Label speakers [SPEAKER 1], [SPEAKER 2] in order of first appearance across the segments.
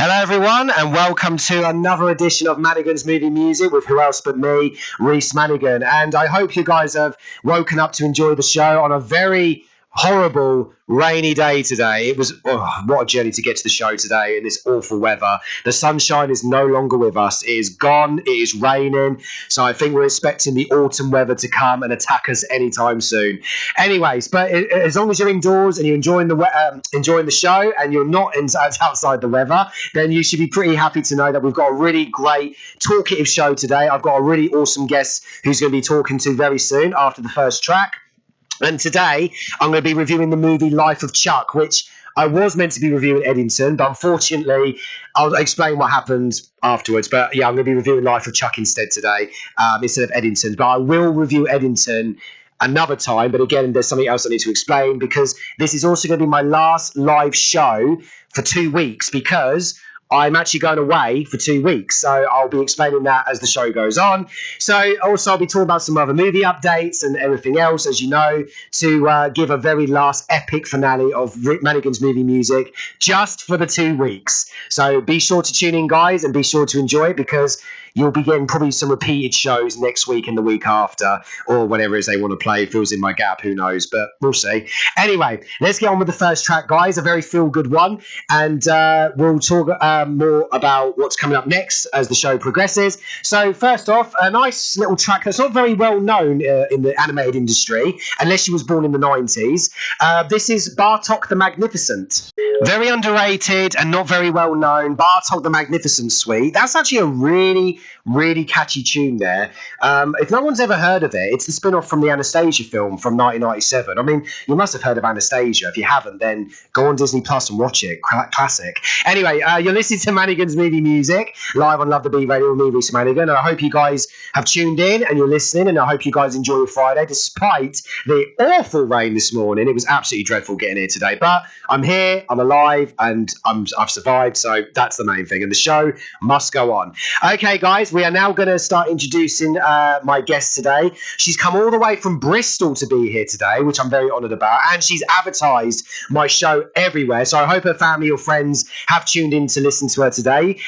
[SPEAKER 1] Hello everyone and welcome to another edition of Manigan's Movie Music with who else but me, Reese Manigan. And I hope you guys have woken up to enjoy the show on a very horrible rainy day today. It was what a journey to get to the show today in this awful weather. The sunshine is no longer with us. It is gone. It is raining. So I think we're expecting the autumn weather to come and attack us anytime soon. Anyways, but as long as you're indoors and you're enjoying the show and you're not outside the weather, then you should be pretty happy to know that we've got a really great talkative show today. I've got a really awesome guest who's going to be talking to very soon after the first track. And today, I'm going to be reviewing the movie Life of Chuck, which I was meant to be reviewing Eddington, but unfortunately, I'll explain what happened afterwards. But yeah, I'm going to be reviewing Life of Chuck instead today, instead of Eddington. But I will review Eddington another time. But again, there's something else I need to explain, because this is also going to be my last live show for 2 weeks, because I'm actually going away for 2 weeks, so I'll be explaining that as the show goes on. So also I'll be talking about some other movie updates and everything else, as you know, to give a very last epic finale of Rick Manigan's Movie Music just for the 2 weeks. So be sure to tune in, guys, and be sure to enjoy it, because you'll be getting probably some repeated shows next week and the week after, or whatever it is they want to play. Fills in my gap, who knows, but we'll see. Anyway, let's get on with the first track, guys, a very feel-good one, and we'll talk more about what's coming up next as the show progresses. So first off, a nice little track that's not very well known in the animated industry, unless you was born in the 90s. This is Bartok the Magnificent. Very underrated and not very well known, Bartok the Magnificent Suite. That's actually a really, really catchy tune there. If no one's ever heard of it, it's the spin-off from the Anastasia film from 1997. I mean, you must have heard of Anastasia. If you haven't, then go on Disney Plus and watch it. Classic. Anyway, you're listening to Manigan's Movie Music, live on Love the Beat Radio with me, Reese Manigan. And I hope you guys have tuned in and you're listening, and I hope you guys enjoy your Friday, despite the awful rain this morning. It was absolutely dreadful getting here today. But I'm here, I'm alive, and I've survived, so that's the main thing. And the show must go on. Okay, guys, we are now going to start introducing my guest today. She's come all the way from Bristol to be here today, which I'm very honoured about, and she's advertised my show everywhere, so I hope her family or friends have tuned in to listen to her today.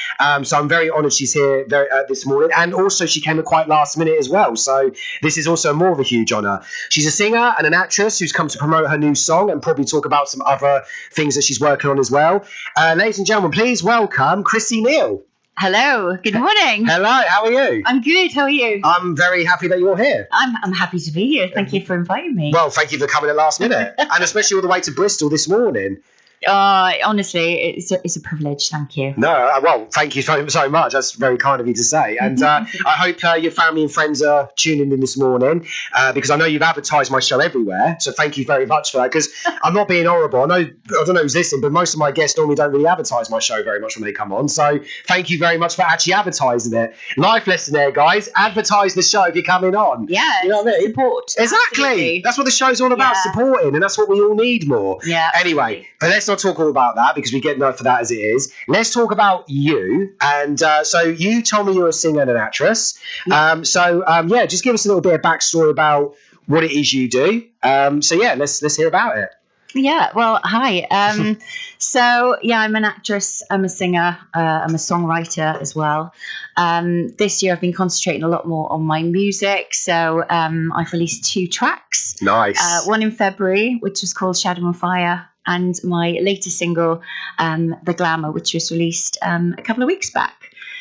[SPEAKER 1] So I'm very honoured she's here this morning, and also she came at quite last minute as well, so this is also more of a huge honour. She's a singer and an actress who's come to promote her new song and probably talk about some other things that she's working on as well. Ladies and gentlemen, please welcome Chrissy Neal.
[SPEAKER 2] Hello, good morning.
[SPEAKER 1] Hello, how are you?
[SPEAKER 2] I'm good, how are you?
[SPEAKER 1] I'm very happy that you're here.
[SPEAKER 2] I'm happy to be here. Thank you for inviting me.
[SPEAKER 1] Well, thank you for coming at last minute, and especially all the way to Bristol this morning.
[SPEAKER 2] Honestly, it's a privilege. Thank you.
[SPEAKER 1] No, well, thank you so much. That's very kind of you to say. And I hope your family and friends are tuning in this morning, because I know you've advertised my show everywhere. So thank you very much for that, because I'm not being horrible. I don't know who's listening, but most of my guests normally don't really advertise my show very much when they come on. So thank you very much for actually advertising it. Life lesson there, guys. Advertise the show if you're coming on.
[SPEAKER 2] Yeah,
[SPEAKER 1] you know what I mean?
[SPEAKER 2] Support.
[SPEAKER 1] Exactly. Absolutely. That's what the show's all about, supporting, and that's what we all need more.
[SPEAKER 2] Yeah.
[SPEAKER 1] Anyway, but let's not talk all about that, because we get enough for that as it is. Let's talk about you. And so you told me you're a singer and an actress. Yeah. Just give us a little bit of backstory about what it is you do. Let's hear about it.
[SPEAKER 2] Yeah, well, hi. I'm an actress, I'm a singer, I'm a songwriter as well. This year I've been concentrating a lot more on my music, so I've released 2 tracks.
[SPEAKER 1] Nice.
[SPEAKER 2] One in February, which was called Shadow on Fire, and my latest single, The Glamour, which was released a couple of weeks back.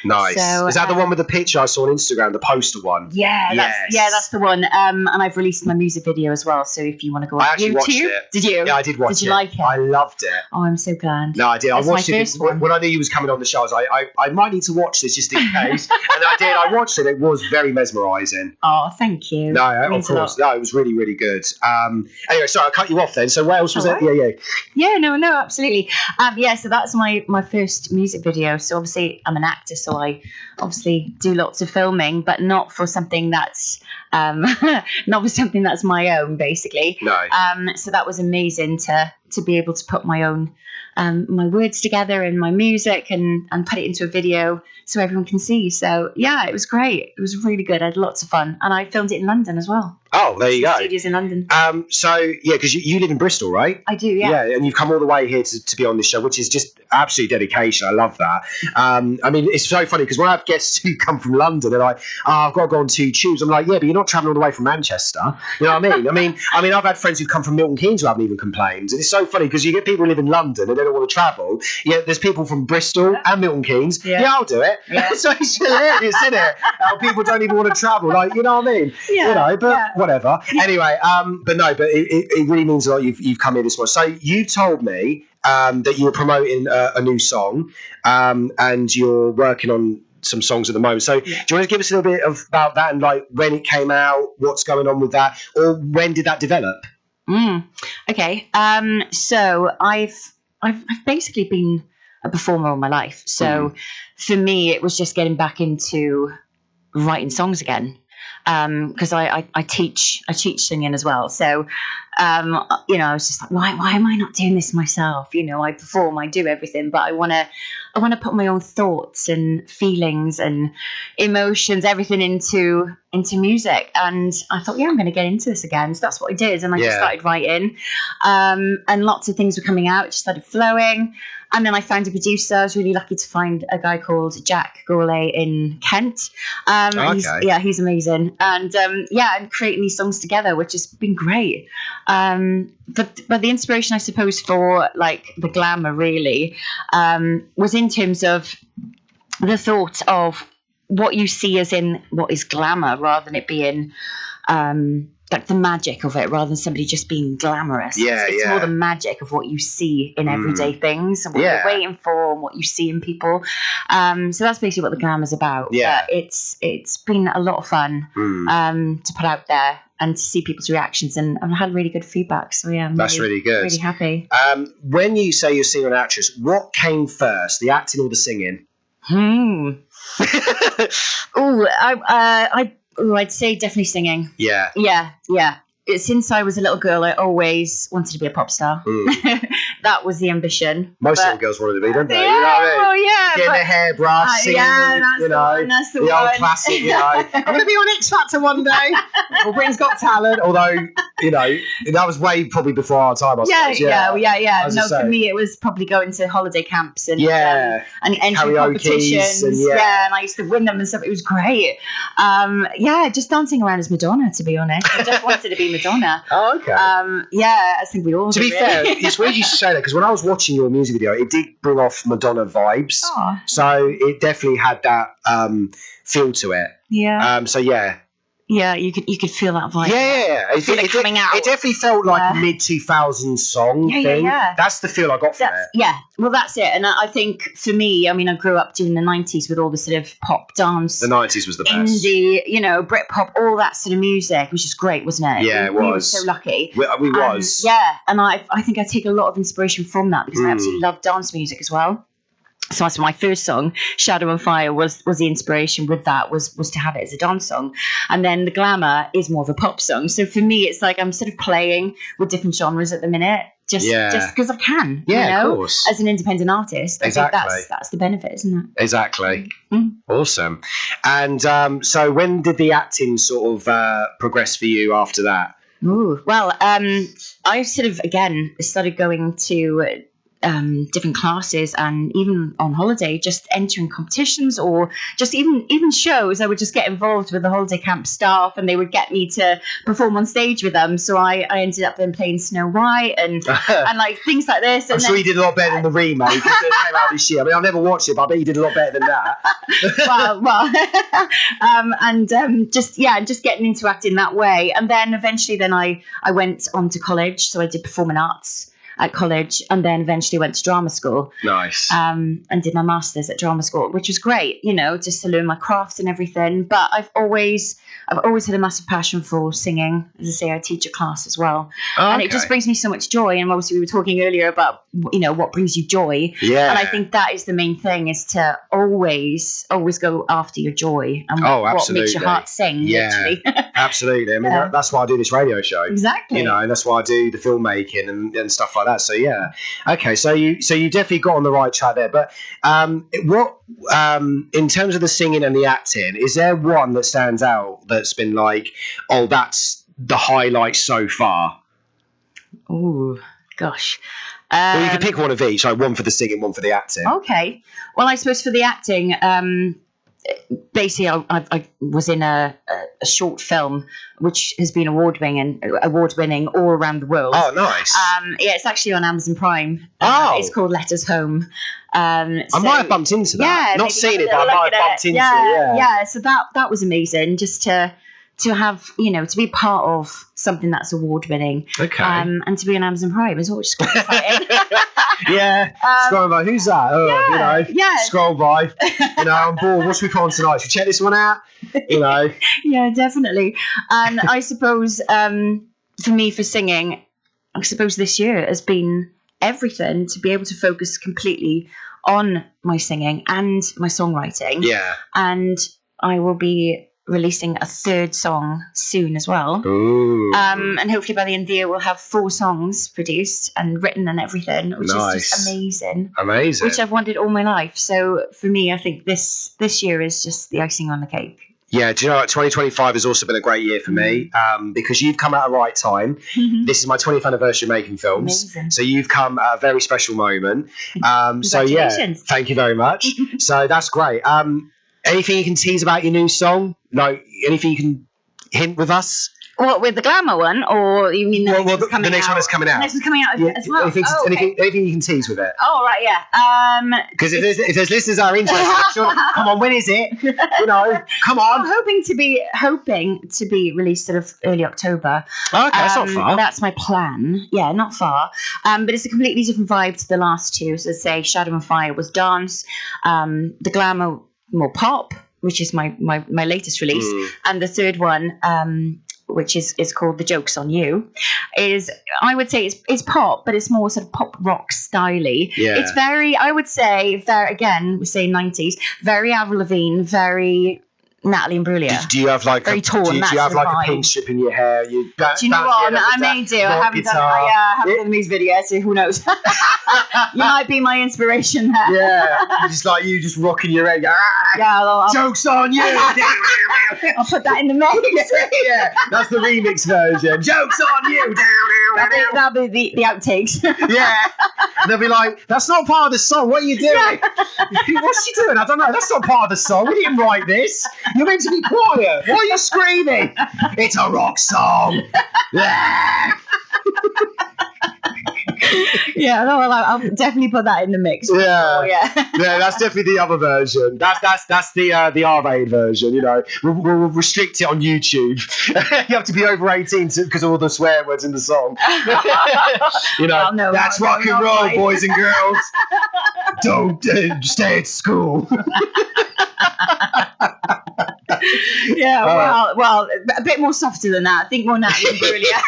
[SPEAKER 1] Nice. So, is that the one with the picture I saw on Instagram, the poster one?
[SPEAKER 2] Yeah, that's the one. And I've released my music video as well. So if you want to go on YouTube. I actually watched it. Did you?
[SPEAKER 1] Yeah, I did watch it.
[SPEAKER 2] Did you like it?
[SPEAKER 1] I loved it.
[SPEAKER 2] Oh, I'm so glad.
[SPEAKER 1] No, I did. I watched it when I knew you was coming on the show. I was like, I might need to watch this just in case. And I did. I watched it. It was very mesmerising.
[SPEAKER 2] Oh, thank you.
[SPEAKER 1] No, of course. No, it was really, really good. Anyway, sorry, I cut you off then. So what else was it? Yeah.
[SPEAKER 2] Yeah, no, absolutely. So that's my first music video. So obviously I'm an actor, so I obviously do lots of filming, but not for something that's not with something that's my own, basically.
[SPEAKER 1] No.
[SPEAKER 2] So that was amazing to be able to put my own my words together and my music and put it into a video so everyone can see. So yeah, it was great. It was really good. I had lots of fun, and I filmed it in London as well.
[SPEAKER 1] Oh, there you go.
[SPEAKER 2] Studios in London.
[SPEAKER 1] So yeah, because you live in Bristol, right?
[SPEAKER 2] I do, yeah.
[SPEAKER 1] Yeah, and you've come all the way here to be on this show, which is just absolute dedication. I love that. I mean, it's so funny because when I have guests who come from London, they're like, "Oh, I've got to go on 2 tubes." I'm like, "Yeah, but you're not travelling all the way from Manchester." You know what I mean? I mean, I've had friends who've come from Milton Keynes who haven't even complained. And it's so funny because you get people who live in London and they don't want to travel. Yeah, there's people from Bristol and Milton Keynes. Yeah, I'll do it. Yeah. So it's hilarious, isn't it? How people don't even want to travel. Like, you know what I mean?
[SPEAKER 2] Yeah.
[SPEAKER 1] You know, but whatever. Anyway, but it really means a lot. You've come here this morning. So you told me that you were promoting a new song, and you're working on some songs at the moment. So do you want to give us a little bit about that and like when it came out, what's going on with that, or when did that develop?
[SPEAKER 2] Okay. So I've basically been a performer all my life. So for me, it was just getting back into writing songs again. Because I teach singing as well. So, you know, I was just like, why am I not doing this myself? You know, I perform, I do everything, but I want to put my own thoughts and feelings and emotions, everything into music. And I thought, I'm going to get into this again. So that's what I did. And I just started writing, and lots of things were coming out. It just started flowing. And then I found a producer. I was really lucky to find a guy called Jack Gourlay in Kent. He's amazing. And and creating these songs together, which has been great. But the inspiration, I suppose, for like the glamour really was in terms of the thought of what you see as in what is glamour, rather than it being like the magic of it, rather than somebody just being glamorous. It's more the magic of what you see in everyday things and what you're waiting for and what you see in people. So that's basically what the glamour's about. But it's been a lot of fun to put out there and to see people's reactions, and I've had really good feedback. So yeah,
[SPEAKER 1] that's really good.
[SPEAKER 2] Really happy.
[SPEAKER 1] When you say you're singer and actress, what came first, the acting or the singing?
[SPEAKER 2] I'd say definitely singing.
[SPEAKER 1] Yeah.
[SPEAKER 2] Since I was a little girl, I always wanted to be a pop star. That was the ambition.
[SPEAKER 1] Most little girls wanted to be, don't they?
[SPEAKER 2] Yeah,
[SPEAKER 1] you know what I mean?
[SPEAKER 2] well, yeah.
[SPEAKER 1] Getting the hairbrush, singing,
[SPEAKER 2] that's
[SPEAKER 1] you know,
[SPEAKER 2] that's the
[SPEAKER 1] old
[SPEAKER 2] one.
[SPEAKER 1] classic, you know. I'm going to be on X Factor one day. Or Britain's Got Talent. Although, you know, that was way probably before our time, I suppose.
[SPEAKER 2] Yeah. No, for me, it was probably going to holiday camps and entering competitions. And I used to win them and stuff. It was great. Just dancing around as Madonna, to be honest. I just wanted to be Madonna.
[SPEAKER 1] Oh, okay.
[SPEAKER 2] I think we all.
[SPEAKER 1] To be fair, it's weird you should say that, because when I was watching your music video, it did bring off Madonna vibes.
[SPEAKER 2] Oh.
[SPEAKER 1] So it definitely had that feel to it.
[SPEAKER 2] Yeah.
[SPEAKER 1] Yeah,
[SPEAKER 2] you could feel that vibe.
[SPEAKER 1] Yeah.
[SPEAKER 2] It coming out.
[SPEAKER 1] It definitely felt like a mid-2000s song thing. Yeah. That's the feel I got from it.
[SPEAKER 2] Yeah, well, that's it. And I think for me, I mean, I grew up during the 90s with all the sort of pop dance.
[SPEAKER 1] The 90s was the best.
[SPEAKER 2] Indie, you know, Britpop, all that sort of music, which is great, wasn't it?
[SPEAKER 1] Yeah, it was.
[SPEAKER 2] We were so lucky.
[SPEAKER 1] We was.
[SPEAKER 2] Yeah, and I think I take a lot of inspiration from that, because I absolutely love dance music as well. So that's my first song, Shadow and Fire, was the inspiration with that, was to have it as a dance song. And then the glamour is more of a pop song. So for me, it's like I'm sort of playing with different genres at the minute, just because I can,
[SPEAKER 1] of course.
[SPEAKER 2] As an independent artist. I think that's the benefit, isn't it?
[SPEAKER 1] Exactly. Awesome. And so when did the acting sort of progress for you after that?
[SPEAKER 2] Well, I sort of, again, started going to different classes, and even on holiday, just entering competitions, or just even shows. I would just get involved with the holiday camp staff, and they would get me to perform on stage with them. So I ended up then playing Snow White and like things like this. And
[SPEAKER 1] I'm sure you did a lot better than the remake that came out this year. I mean, I've never watched it, but I bet you did a lot better than that. Just getting into acting that way. And then eventually I went on to college, so I did performing arts at college, and then eventually went to drama school. Nice. And did my master's at drama school, which was great, you know, just to learn my craft and everything. But I've always had a massive passion for singing. As I say, I teach a class as well. And it just brings me so much joy. And obviously we were talking earlier about, you know, what brings you joy. Yeah. And I think that is the main thing, is to always go after your joy and what makes your heart sing, literally. Absolutely. I mean, that's why I do this radio show.
[SPEAKER 2] Exactly.
[SPEAKER 1] You know, and that's why I do the filmmaking and stuff like that. So yeah. Okay. So you definitely got on the right track there. But what in terms of the singing and the acting, is there one that stands out that's been like, oh, that's the highlight so far?
[SPEAKER 2] Oh gosh.
[SPEAKER 1] Well, you could pick one of each, like one for the singing, one for the acting.
[SPEAKER 2] Okay. Well, I suppose for the acting, basically, I was in a short film which has been award winning all around the world.
[SPEAKER 1] Oh, nice.
[SPEAKER 2] Yeah, it's actually on Amazon Prime. It's called Let Us Home.
[SPEAKER 1] I might have bumped into that. Not seen it, but I might have bumped into it.
[SPEAKER 2] Yeah. So that was amazing, just to have, to be part of something that's award winning.
[SPEAKER 1] Okay.
[SPEAKER 2] And to be on Amazon Prime is always quite exciting.
[SPEAKER 1] Yeah. Scroll by. Who's that? Oh,
[SPEAKER 2] yeah.
[SPEAKER 1] Scroll by. I'm bored. What should we put on tonight? Should we check this one out?
[SPEAKER 2] Yeah, definitely. And I suppose for me, for singing, I suppose this year has been everything, to be able to focus completely on my singing and my songwriting.
[SPEAKER 1] Yeah.
[SPEAKER 2] And I will be releasing a third song soon as well.
[SPEAKER 1] Ooh.
[SPEAKER 2] And hopefully by the end of the year we'll have 4 songs produced and written and everything, which is just amazing. Which I've wanted all my life. So for me, I think this year is just the icing on the cake.
[SPEAKER 1] Yeah, do you know what? 2025 has also been a great year for me, because you've come at the right time. This is my 20th anniversary of making films.
[SPEAKER 2] Amazing.
[SPEAKER 1] So you've come at a very special moment. So yeah, thank you very much. So that's great. Anything you can tease about your new song? Like, anything you can hint with us?
[SPEAKER 2] What, with the Glamour one, or you mean the next one's coming out?
[SPEAKER 1] The next one is coming out.
[SPEAKER 2] The next one's coming out as well.
[SPEAKER 1] Anything you can tease with it?
[SPEAKER 2] Oh, right, yeah.
[SPEAKER 1] Because if there's listeners that are interested, come on, when is it? Come on.
[SPEAKER 2] I'm hoping to be released sort of early October.
[SPEAKER 1] Oh, okay, that's not far.
[SPEAKER 2] That's my plan. Yeah, not far. But it's a completely different vibe to the last two. So, say Shadow and Fire was dance. The Glamour, more pop, which is my latest release. And the third one, which is called The Joke's on You, is, I would say it's pop, but it's more sort of pop rock styly.
[SPEAKER 1] Yeah.
[SPEAKER 2] It's very, I would say, again, we say 90s, very Avril Lavigne, very Natalie Imbruglia.
[SPEAKER 1] Do you have like
[SPEAKER 2] very torn?
[SPEAKER 1] Do you have like a pink strip in your hair?
[SPEAKER 2] Do you know what? I may do. I haven't done these videos, so who knows? You might be my inspiration there.
[SPEAKER 1] Yeah, just like you, just rocking your head. Joke's on you.
[SPEAKER 2] I'll put that in the mix.
[SPEAKER 1] Yeah, that's the remix version. Joke's on you.
[SPEAKER 2] That'll be the outtakes.
[SPEAKER 1] Yeah, they'll be like, that's not part of the song. What are you doing? What's she doing? I don't know. That's not part of the song. We didn't write this. You're meant to be quiet. Why are you screaming? It's a rock song.
[SPEAKER 2] Yeah, no, I'll definitely put that in the mix.
[SPEAKER 1] Yeah,
[SPEAKER 2] yeah,
[SPEAKER 1] that's definitely the other version. That's the R-rated version. We'll restrict it on YouTube. You have to be over 18 because of all the swear words in the song. That's rock and roll, boys and girls. Don't stay at school.
[SPEAKER 2] Yeah, well, a bit more softer than that. I think more Natalie Imbruglia.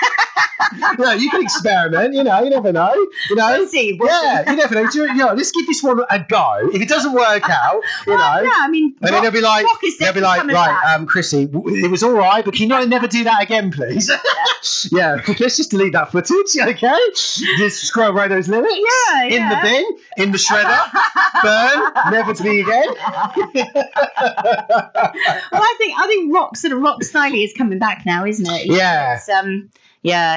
[SPEAKER 1] Yeah, you can experiment. You never know.
[SPEAKER 2] We'll see.
[SPEAKER 1] You never know. Let's give this one a go. If it doesn't work out,
[SPEAKER 2] Yeah, I mean,
[SPEAKER 1] and then they'll be like, right, Chrissy, it was all right, but can you never do that again, please? Yeah, let's just delete that footage, okay? Just scroll away those lyrics.
[SPEAKER 2] Yeah.
[SPEAKER 1] In the bin, in the shredder, burn, never to be again.
[SPEAKER 2] Well, I think rock styling is coming back now, isn't it?
[SPEAKER 1] Yeah.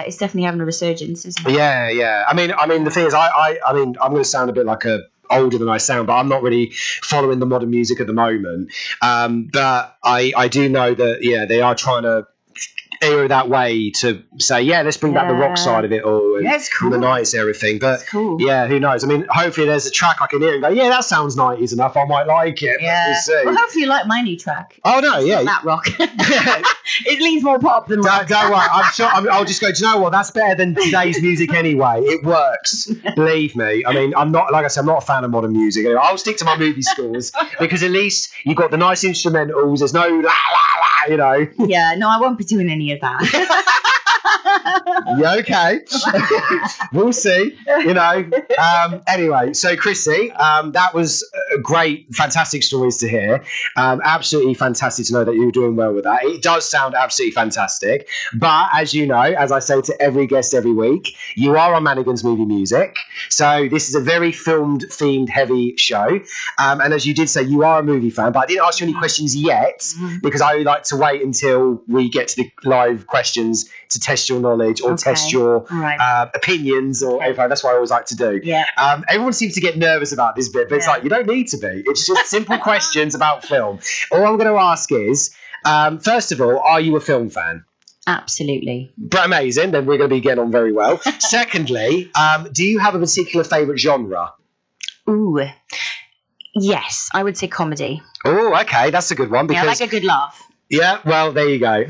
[SPEAKER 2] It's definitely having a resurgence, isn't it?
[SPEAKER 1] Yeah. I mean, the thing is, I'm going to sound a bit like older than I sound, but I'm not really following the modern music at the moment. But I do know that they are trying to era that way to say, let's bring back the rock side of it all, and
[SPEAKER 2] cool.
[SPEAKER 1] the 90s era thing. But
[SPEAKER 2] cool.
[SPEAKER 1] Yeah, who knows? I mean, hopefully there's a track I can hear and go, that sounds 90s enough. I might like it.
[SPEAKER 2] Yeah.
[SPEAKER 1] We'll see.
[SPEAKER 2] Well, hopefully you like my new track.
[SPEAKER 1] Oh no,
[SPEAKER 2] it's not that rock. It leans more pop than rock.
[SPEAKER 1] Don't worry. I'm sure. I'll just go. Do you know what? That's better than today's music anyway. It works. Believe me. I mean, I'm not I'm not a fan of modern music. Anyway, I'll stick to my movie scores because at least you've got the nice instrumentals. There's no la la la.
[SPEAKER 2] Yeah. No, I won't be doing any of that.
[SPEAKER 1] Yeah, okay. We'll see. Anyway, so Chrissy, that was great, fantastic stories to hear. Absolutely fantastic to know that you're doing well with that. It does sound absolutely fantastic. But as you know, as I say to every guest every week, you are on Manigan's Movie Music. So this is a very filmed-themed heavy show. And as you did say, you are a movie fan, but I didn't ask you any questions yet because I like to wait until we get to the live questions to test your knowledge or test your opinions or anything. That's what I always like to do.
[SPEAKER 2] Yeah.
[SPEAKER 1] Everyone seems to get nervous about this bit, but it's like, you don't need to be. It's just simple questions about film. All I'm going to ask is, first of all, are you a film fan?
[SPEAKER 2] Absolutely.
[SPEAKER 1] Amazing. Then we're going to be getting on very well. Secondly, do you have a particular favourite genre?
[SPEAKER 2] Ooh. Yes, I would say comedy.
[SPEAKER 1] Oh, okay. That's a good one. Because,
[SPEAKER 2] I like a good laugh.
[SPEAKER 1] Yeah, well, there you go.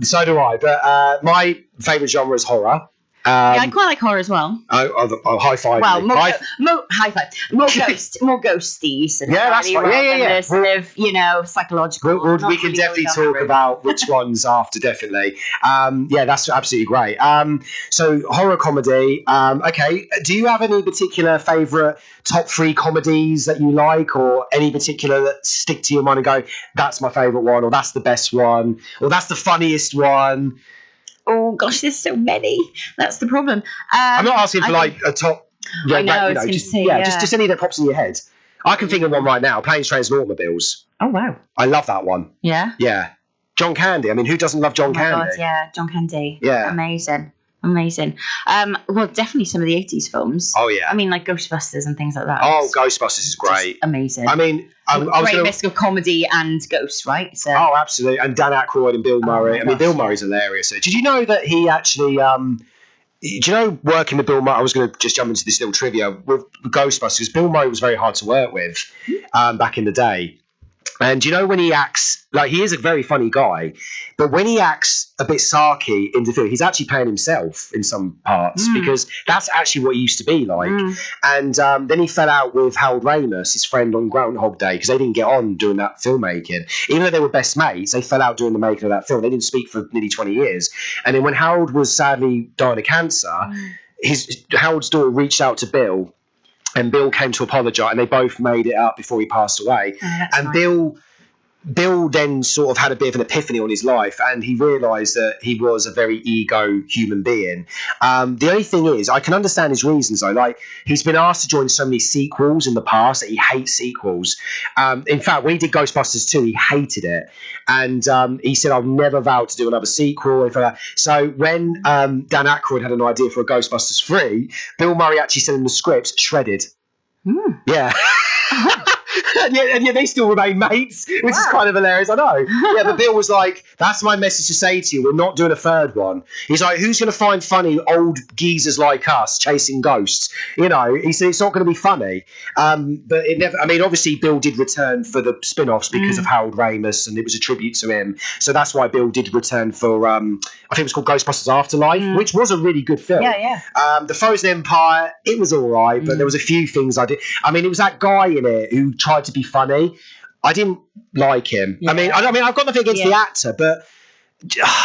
[SPEAKER 1] So do I. But my favourite genre is horror.
[SPEAKER 2] I quite like horror as well.
[SPEAKER 1] Oh, high five.
[SPEAKER 2] Well, high five. More ghosty. Sort of
[SPEAKER 1] that's fine. Yeah.
[SPEAKER 2] Sort of, psychological.
[SPEAKER 1] We can definitely talk about which ones after, definitely. That's absolutely great. So horror comedy. Okay. Do you have any particular favourite top 3 comedies that you like, or any particular that stick to your mind and go, that's my favourite one, or that's the best one, or that's the funniest one?
[SPEAKER 2] Oh gosh, there's so many. That's the problem.
[SPEAKER 1] I'm not asking for a top.
[SPEAKER 2] I know.
[SPEAKER 1] Just any that pops in your head. I can think of one right now. Planes, Trains, and Automobiles.
[SPEAKER 2] Oh wow.
[SPEAKER 1] I love that one.
[SPEAKER 2] Yeah.
[SPEAKER 1] Yeah. John Candy. I mean, who doesn't love John Candy?
[SPEAKER 2] God, yeah, John Candy.
[SPEAKER 1] Yeah.
[SPEAKER 2] Amazing. Well, definitely some of the 80s films.
[SPEAKER 1] Oh yeah.
[SPEAKER 2] I mean, like Ghostbusters and things like that.
[SPEAKER 1] Oh, Ghostbusters is great.
[SPEAKER 2] Amazing.
[SPEAKER 1] I mean,
[SPEAKER 2] great mix of comedy and ghosts, right? So.
[SPEAKER 1] Oh, absolutely. And Dan Aykroyd and Bill Murray. Bill Murray's hilarious. Did you know that he actually? Do you know, working with Bill Murray? I was going to just jump into this little trivia with Ghostbusters, because Bill Murray was very hard to work with back in the day. And you know, when he acts, he is a very funny guy, but when he acts a bit sarky in the film, he's actually playing himself in some parts, because that's actually what he used to be like. And then he fell out with Harold Ramis, his friend, on Groundhog Day, because they didn't get on doing that filmmaking. Even though they were best mates, they fell out during the making of that film. They didn't speak for nearly 20 years. And then when Harold was sadly dying of cancer, Harold's daughter reached out to Bill, and Bill came to apologise, and they both made it up before he passed away. And nice. Bill then sort of had a bit of an epiphany on his life, and he realised that he was a very ego human being. The only thing is, I can understand his reasons though. He's been asked to join so many sequels in the past that he hates sequels. In fact, when he did Ghostbusters 2, he hated it, and he said, "I'll never vow to do another sequel." Or anything like that. So when Dan Aykroyd had an idea for a Ghostbusters 3, Bill Murray actually sent him the script shredded. Yeah. and yet they still remain mates, which is kind of hilarious. I know. Yeah, but Bill was like, "That's my message to say to you. We're not doing a third one." He's like, "Who's going to find funny old geezers like us chasing ghosts?" He said it's not going to be funny. But it never. I mean, obviously Bill did return for the spin-offs because of Harold Ramis, and it was a tribute to him. So that's why Bill did return for. I think it was called Ghostbusters Afterlife, which was a really good film.
[SPEAKER 2] Yeah.
[SPEAKER 1] The Frozen Empire, it was all right, but there was a few things I did. I mean, it was that guy in it who tried to be funny. I didn't like him. Yeah. I mean, I've got nothing against the actor, but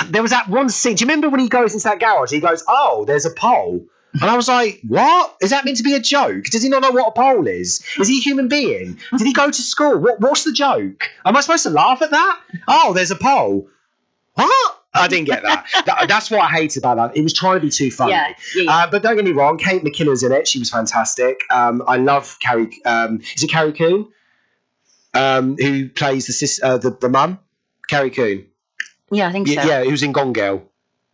[SPEAKER 1] there was that one scene. Do you remember when he goes into that garage? He goes, "Oh, there's a pole," and I was like, "What? Is that meant to be a joke? Does he not know what a pole is? Is he a human being? Did he go to school? What's the joke? Am I supposed to laugh at that? Oh, there's a pole. What?" I didn't get that. That's what I hated about that. It was trying to be too funny. Yeah. But don't get me wrong, Kate McKinnon's in it. She was fantastic. I love Carrie. Is it Carrie Coon? Who plays the mum? Carrie Coon.
[SPEAKER 2] Yeah, I think so.
[SPEAKER 1] Yeah, who's in Gone Girl.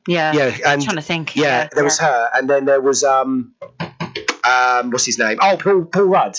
[SPEAKER 2] Yeah.
[SPEAKER 1] Yeah. And,
[SPEAKER 2] I'm trying to think.
[SPEAKER 1] Yeah, there was her, and then there was what's his name? Oh, Paul Rudd.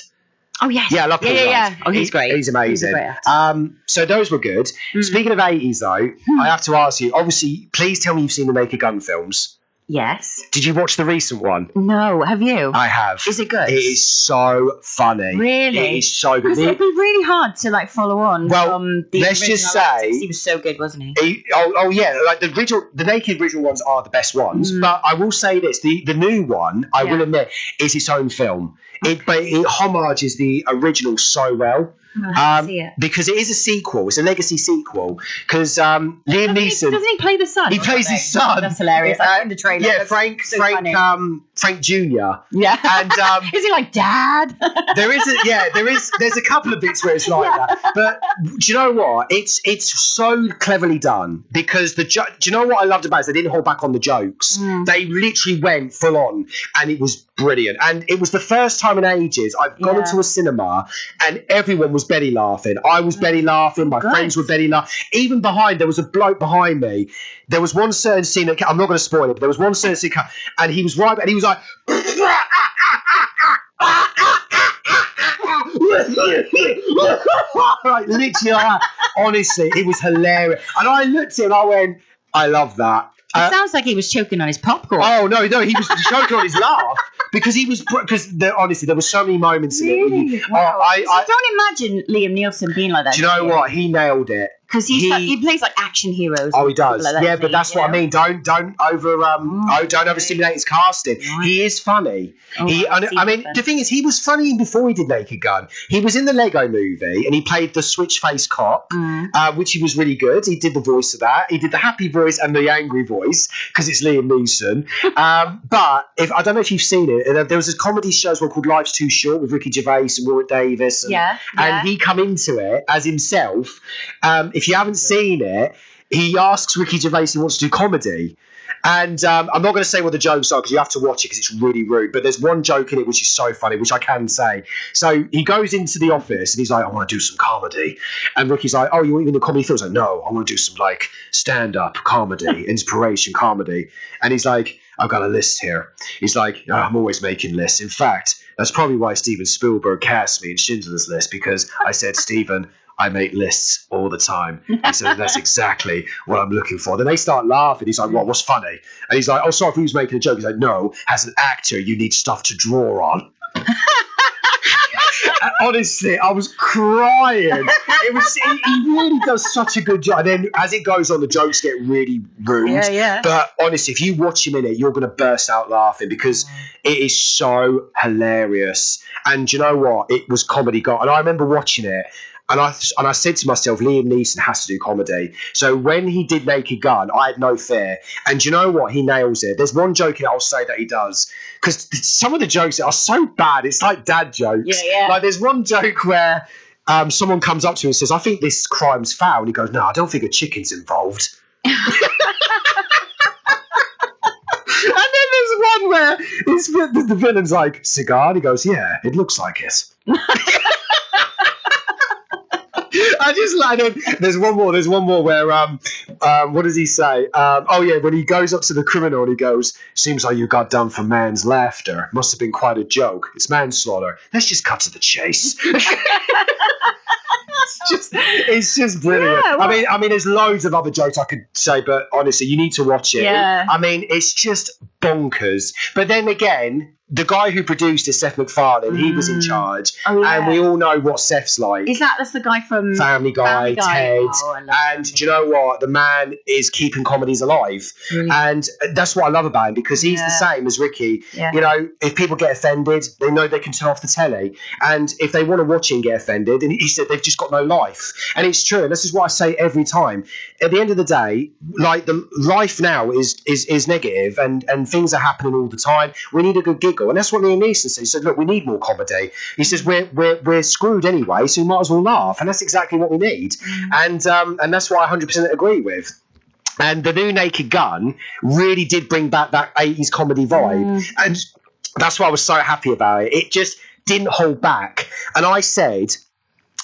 [SPEAKER 2] Oh yes.
[SPEAKER 1] Yeah, I love Paul Rudd.
[SPEAKER 2] Yeah. Oh, he's great.
[SPEAKER 1] He's amazing.
[SPEAKER 2] He's a great
[SPEAKER 1] so those were good. Speaking of 80s though, I have to ask you, obviously, please tell me you've seen the Naked Gun films.
[SPEAKER 2] Yes.
[SPEAKER 1] Did you watch the recent one?
[SPEAKER 2] No, have you?
[SPEAKER 1] I have.
[SPEAKER 2] Is it good?
[SPEAKER 1] It is so funny.
[SPEAKER 2] Really?
[SPEAKER 1] It is so good.
[SPEAKER 2] Because it'd be really hard to follow on from the
[SPEAKER 1] let's
[SPEAKER 2] original.
[SPEAKER 1] just say
[SPEAKER 2] he was so good, wasn't he?
[SPEAKER 1] Yeah, the Naked original ones are the best ones. But I will say this: the new one, I will admit, is its own film. But it homages the original so well. Because it is a sequel. It's a legacy sequel. Because Liam Neeson...
[SPEAKER 2] Doesn't he play the son?
[SPEAKER 1] He plays his son.
[SPEAKER 2] That's hilarious. In the trailer.
[SPEAKER 1] Yeah, Frank Frank Jr.
[SPEAKER 2] Yeah.
[SPEAKER 1] And
[SPEAKER 2] is he like Dad?
[SPEAKER 1] there's a couple of bits where it's like that. But do you know what? It's so cleverly done because do you know what I loved about it? They didn't hold back on the jokes. They literally went full on, and it was brilliant. And it was the first time in ages I've gone into a cinema and everyone was belly laughing. I was belly laughing. My friends were belly laughing. Even behind, there was a bloke behind me. There was one certain scene that I'm not going to spoil it, but there was one certain scene, and he was right, and he was like. Like literally like that. Honestly, it was hilarious. And I looked at him and I went, I love that.
[SPEAKER 2] It sounds like he was choking on his popcorn.
[SPEAKER 1] Oh no, he was choking on his laugh because honestly there were so many moments in it.
[SPEAKER 2] Really? Wow. I don't imagine Liam Neeson being like that.
[SPEAKER 1] Do you know what? He nailed it.
[SPEAKER 2] Because he plays like action heroes.
[SPEAKER 1] Oh, he does.
[SPEAKER 2] Like that,
[SPEAKER 1] yeah, but that's what I mean. Don't don't overstimulate his casting. Right. He is funny. The thing is, he was funny before he did Naked Gun. He was in the Lego Movie, and he played the switch face cop, which he was really good. He did the voice of that. He did the happy voice and the angry voice because it's Liam Neeson. But I don't know if you've seen it. There was a comedy show as well called Life's Too Short with Ricky Gervais and Warwick Davis. And he come into it as himself. If you haven't seen it, he asks Ricky Gervais if he wants to do comedy. And I'm not going to say what the jokes are because you have to watch it because it's really rude. But there's one joke in it which is so funny, which I can say. So he goes into the office and he's like, I want to do some comedy. And Ricky's like, oh, you want to do comedy films? Like, no, I want to do some like stand-up comedy, inspiration comedy. And he's like, I've got a list here. He's like, oh, I'm always making lists. In fact, that's probably why Steven Spielberg cast me in Schindler's List because I said, Steven, I make lists all the time. And so that's exactly what I'm looking for. Then they start laughing. He's like, well, what's funny? And he's like, oh, sorry if he was making a joke. He's like, no, as an actor, you need stuff to draw on. Honestly, I was crying. He really does such a good job. And then as it goes on, the jokes get really rude.
[SPEAKER 2] Yeah.
[SPEAKER 1] But honestly, if you watch him in it, you're going to burst out laughing because it is so hilarious. And do you know what? It was comedy gold. And I remember watching it. And I said to myself, Liam Neeson has to do comedy. So when he did Naked Gun, I had no fear. And do you know what? He nails it. There's one joke in it I'll say that he does. Because some of the jokes are so bad. It's like dad jokes.
[SPEAKER 2] Yeah.
[SPEAKER 1] Like there's one joke where someone comes up to him and says, I think this crime's foul. And he goes, no, I don't think a chicken's involved. And then there's one where the villain's like, cigar? And he goes, yeah, it looks like it. I just like it. There's one more where what does he say? When he goes up to the criminal and he goes, seems like you got done for man's laughter. Must have been quite a joke. It's manslaughter. Let's just cut to the chase. It's just brilliant. Yeah, well, I mean, there's loads of other jokes I could say, but honestly, you need to watch it.
[SPEAKER 2] Yeah.
[SPEAKER 1] I mean, it's just bonkers. But then again, the guy who produced it, Seth MacFarlane, he was in charge, and we all know what Seth's like.
[SPEAKER 2] That's the guy from
[SPEAKER 1] Family Guy, Ted, and do you know what? The man is keeping comedies alive, and that's what I love about him because he's the same as Ricky.
[SPEAKER 2] Yeah.
[SPEAKER 1] You know, if people get offended, they know they can turn off the telly, and if they want to watch it and get offended, and he said they've just got no life, and it's true. And this is what I say every time. At the end of the day, like the life now is negative, and things are happening all the time. We need a good giggle. And that's what Liam Neeson said. He said, look, we need more comedy. He says, we're screwed anyway, so we might as well laugh. And that's exactly what we need. And that's what I 100% agree with. And the new Naked Gun really did bring back that 80s comedy vibe. And that's why I was so happy about it. It just didn't hold back. And I said,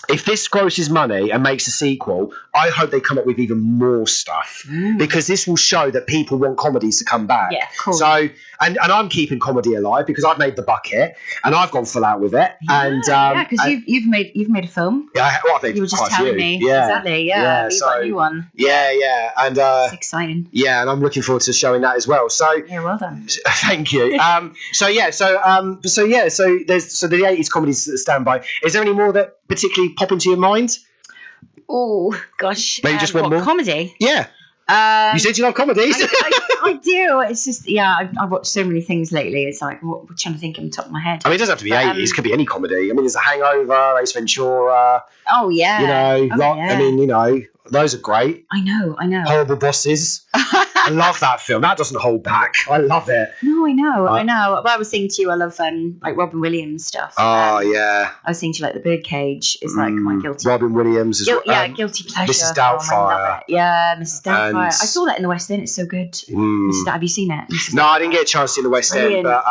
[SPEAKER 1] if this grosses money and makes a sequel, I hope they come up with even more stuff because this will show that people want comedies to come back.
[SPEAKER 2] Yeah, cool.
[SPEAKER 1] So, and I'm keeping comedy alive because I've made The Bucket and I've gone full out with it.
[SPEAKER 2] Because you've made a film.
[SPEAKER 1] Yeah, well, I think
[SPEAKER 2] you were just telling me.
[SPEAKER 1] Yeah,
[SPEAKER 2] exactly. Yeah, you've got a new one.
[SPEAKER 1] Yeah, and
[SPEAKER 2] it's exciting.
[SPEAKER 1] Yeah, and I'm looking forward to showing that as well. So
[SPEAKER 2] yeah, well done.
[SPEAKER 1] Thank you. So the 80s comedies that stand by. Is there any more that particularly pop into your mind?
[SPEAKER 2] Oh gosh,
[SPEAKER 1] maybe just one more
[SPEAKER 2] comedy.
[SPEAKER 1] Yeah. You said you love comedies.
[SPEAKER 2] I do. It's just I've watched so many things lately. It's like I'm trying to think on the top of my head.
[SPEAKER 1] I mean, it doesn't have to be 80s. It could be any comedy. I mean, there's The Hangover, Ace Ventura.
[SPEAKER 2] Oh yeah.
[SPEAKER 1] You know, I mean, you know, those are great.
[SPEAKER 2] I know.
[SPEAKER 1] Horrible Bosses. I love that film. That doesn't hold back. I love it.
[SPEAKER 2] No, I know. Well, I was thinking to you, I love like Robin Williams stuff.
[SPEAKER 1] Oh, yeah.
[SPEAKER 2] I was thinking to you, like The Birdcage is like my guilty.
[SPEAKER 1] Robin Williams as well.
[SPEAKER 2] Guilty pleasure.
[SPEAKER 1] Mrs. Doubtfire.
[SPEAKER 2] Yeah, Mrs. Doubtfire. I saw that in the West End. It's so good. Have you seen it?
[SPEAKER 1] No, I didn't get a chance to see the West End, but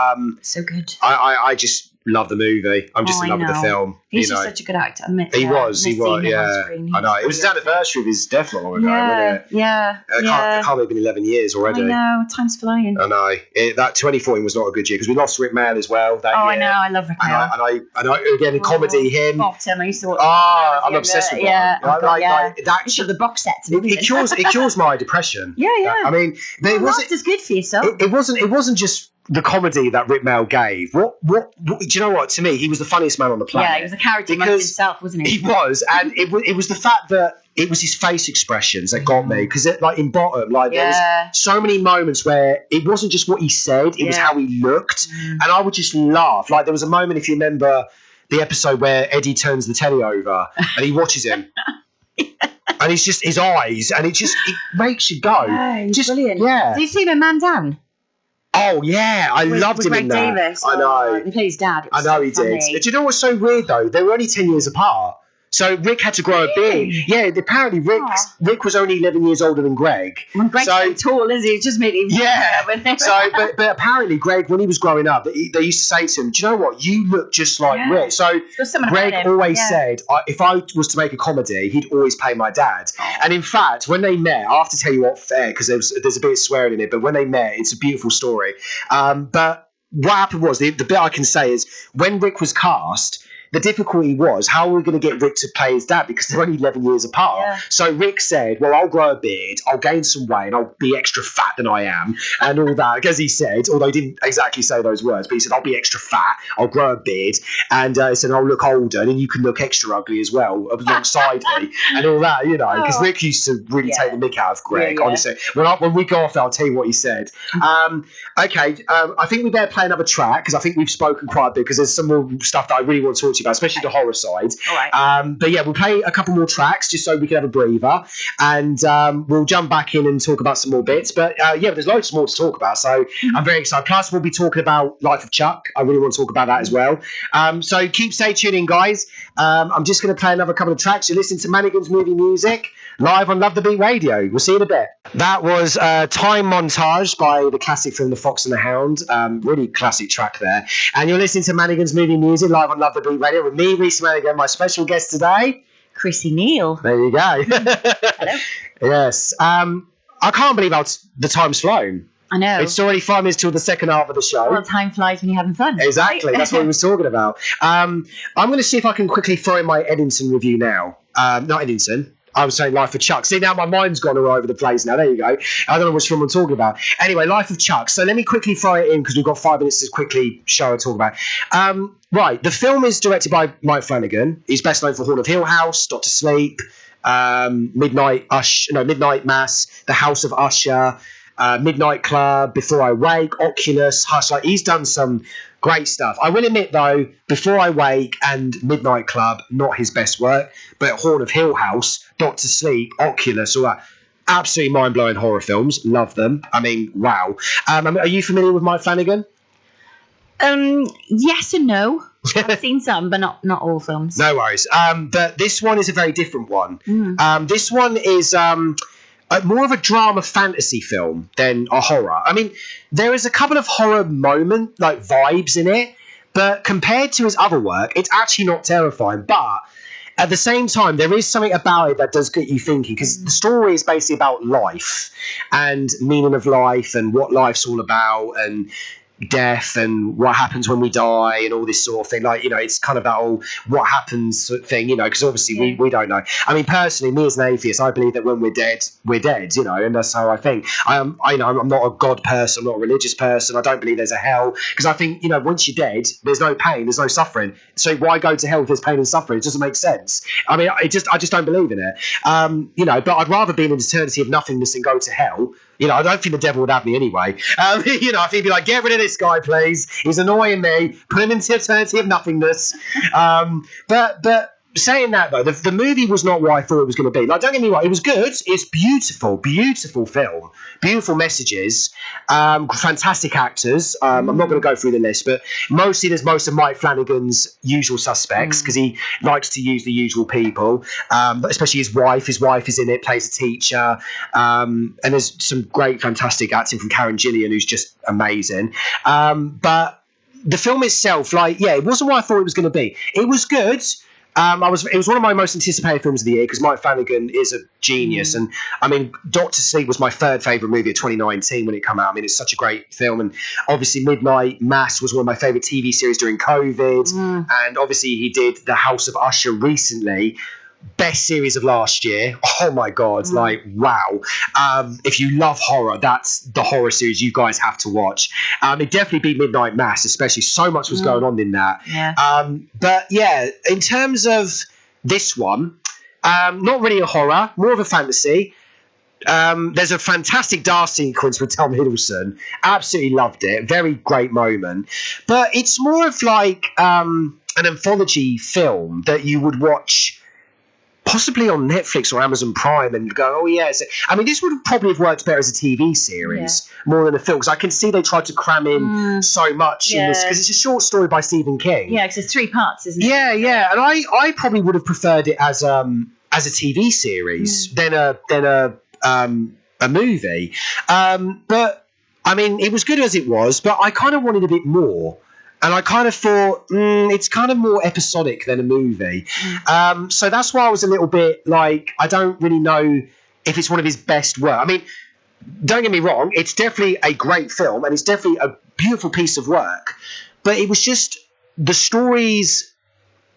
[SPEAKER 2] so good.
[SPEAKER 1] I just love the movie. I'm just in love with the film.
[SPEAKER 2] He's just such a good actor.
[SPEAKER 1] He was, yeah. I know. It was his anniversary of his death not long ago, wasn't it?
[SPEAKER 2] Yeah.
[SPEAKER 1] It can't have been 11 years already.
[SPEAKER 2] I know. Time's flying.
[SPEAKER 1] I know. That 2014 was not a good year because we lost Rick Mail as well that year.
[SPEAKER 2] I know. I love Rick Mail.
[SPEAKER 1] And I again, in comedy, him.
[SPEAKER 2] Bottom. I used to watch.
[SPEAKER 1] I'm obsessed with
[SPEAKER 2] that.
[SPEAKER 1] Like that.
[SPEAKER 2] The box sets.
[SPEAKER 1] It cures my depression.
[SPEAKER 2] Yeah.
[SPEAKER 1] I mean, it wasn't
[SPEAKER 2] as good for yourself.
[SPEAKER 1] It wasn't just the comedy that Rick Mail gave. What do you know what? To me, he was the funniest man on the planet.
[SPEAKER 2] Yeah, he was a character amongst himself, wasn't he?
[SPEAKER 1] He was, and it was the fact that it was his face expressions that got me, because like in Bottom, like there was so many moments where it wasn't just what he said, it was how he looked, and I would just laugh. Like there was a moment, if you remember the episode where Eddie turns the telly over and he watches him. And it's just his eyes, and it makes you go.
[SPEAKER 2] Yeah, he's
[SPEAKER 1] just
[SPEAKER 2] brilliant.
[SPEAKER 1] Yeah.
[SPEAKER 2] Did you see him in Man Down?
[SPEAKER 1] Oh yeah, I loved him in that.
[SPEAKER 2] Davis.
[SPEAKER 1] I know.
[SPEAKER 2] He played his dad.
[SPEAKER 1] I know he did. Do you know what's so weird though? They were only 10 years apart. So Rick had to grow a beard. Yeah, apparently Rick was only 11 years older than Greg.
[SPEAKER 2] Well, Greg's so tall, isn't he? It just made him.
[SPEAKER 1] Yeah. But apparently Greg, when he was growing up, they used to say to him, "Do you know what? You look just like Rick." So Greg always said, if I was to make a comedy, he'd always play my dad. And in fact, when they met, I have to tell you what, because there's a bit of swearing in it, but when they met, it's a beautiful story. But what happened was, the bit I can say is, when Rick was cast, the difficulty was, how are we going to get Rick to play his dad, because they're only 11 years apart. Yeah. So Rick said, well, I'll grow a beard, I'll gain some weight, and I'll be extra fat than I am, and all that. As he said, although he didn't exactly say those words, but he said, I'll be extra fat, I'll grow a beard, and he said, I'll look older, and then you can look extra ugly as well, alongside me, and all that, because Rick used to really take the mick out of Greg, honestly. When we go off, I'll tell you what he said. Okay, I think we better play another track, because I think we've spoken quite a bit, because there's some more stuff that I really want to talk to you about, especially the horror side.
[SPEAKER 2] All right.
[SPEAKER 1] But yeah, we'll play a couple more tracks just so we can have a breather, and we'll jump back in and talk about some more bits. But there's loads more to talk about, so I'm very excited. Plus, we'll be talking about Life of Chuck. I really want to talk about that as well. So stay tuned in, guys. I'm just going to play another couple of tracks. You're listening to Manigan's Movie Music live on Love the Beat Radio. We'll see you in a bit. That was Time Montage by the classic film The Fox and the Hound. Really classic track there. And you're listening to Manigan's Movie Music live on Love the Beat Radio with me, Reese Manigan, my special guest today,
[SPEAKER 2] Chrissy Neal.
[SPEAKER 1] There you go.
[SPEAKER 2] Hello.
[SPEAKER 1] Yes. I can't believe how the time's flown.
[SPEAKER 2] I know.
[SPEAKER 1] It's already 5 minutes till the second half of the show.
[SPEAKER 2] Well, time flies when you're having fun.
[SPEAKER 1] Exactly.
[SPEAKER 2] Right?
[SPEAKER 1] That's what we were talking about. I'm going to see if I can quickly throw in my Eddington review now. Not Eddington. I was saying Life of Chuck. See, now my mind's gone all over the place now. There you go. I don't know which film I'm talking about. Anyway, Life of Chuck. So let me quickly throw it in because we've got 5 minutes to quickly show and talk about. Right. The film is directed by Mike Flanagan. He's best known for Horn of Hill House, Doctor Sleep, Midnight Mass, The House of Usher, Midnight Club, Before I Wake, Oculus, Hush. Like, he's done some great stuff. I will admit, though, Before I Wake and Midnight Club, not his best work, but Horn of Hill House, Doctor Sleep, Oculus, all that, absolutely mind-blowing horror films. Love them. I mean, wow. Are you familiar with Mike Flanagan?
[SPEAKER 2] Yes and no. I've seen some, but not all films.
[SPEAKER 1] No worries. But this one is a very different one. This one is more of a drama fantasy film than a horror. I mean, there is a couple of horror vibes in it, but compared to his other work, it's actually not terrifying. But at the same time, there is something about it that does get you thinking, because the story is basically about life and meaning of life and what life's all about and death and what happens when we die and all this sort of thing. Like, it's kind of that whole what happens sort of thing, because obviously we don't know. I mean, personally, me as an atheist, I believe that when we're dead, and that's how I think. I'm not a God person, I'm not a religious person. I don't believe there's a hell, because I think, once you're dead, there's no pain, there's no suffering. So why go to hell if there's pain and suffering? It doesn't make sense. I mean, I just don't believe in it. But I'd rather be in an eternity of nothingness than go to hell. I don't think the devil would have me anyway. I think he'd be like, get rid of this guy, please. He's annoying me. Put him into eternity of nothingness. But saying that though, the movie was not what I thought it was going to be. Like, don't get me wrong, it was good. It's beautiful, beautiful film, beautiful messages, fantastic actors. I'm not going to go through the list, but mostly there's most of Mike Flanagan's usual suspects because he likes to use the usual people, but especially his wife. His wife is in it, plays a teacher, and there's some great, fantastic acting from Karen Gillian, who's just amazing. But the film itself, like, yeah, it wasn't what I thought it was going to be. It was good. It was one of my most anticipated films of the year because Mike Flanagan is a genius, and I mean, Doctor Sleep was my third favourite movie of 2019 when it came out. I mean, it's such a great film, and obviously Midnight Mass was one of my favourite TV series during COVID, and obviously he did The House of Usher recently. Best series of last year. Oh my god, like, wow. If you love horror, that's the horror series you guys have to watch. It definitely beat Midnight Mass, especially so much was going on in that. But yeah, in terms of this one, not really a horror, more of a fantasy. There's a fantastic dance sequence with Tom Hiddleston. Absolutely loved it. Very great moment. But it's more of like an anthology film that you would watch possibly on Netflix or Amazon Prime and go, oh yeah. I mean, this would probably have worked better as a TV series more than a film, because I can see they tried to cram in so much in this, because it's a short story by Stephen King.
[SPEAKER 2] Yeah, because it's 3 parts, isn't it?
[SPEAKER 1] Yeah. And I probably would have preferred it as a TV series than a movie. But I mean, it was good as it was, but I kind of wanted a bit more. And I kind of thought, it's kind of more episodic than a movie. So that's why I was a little bit like, I don't really know if it's one of his best work. I mean, don't get me wrong, it's definitely a great film and it's definitely a beautiful piece of work. But it was just the stories,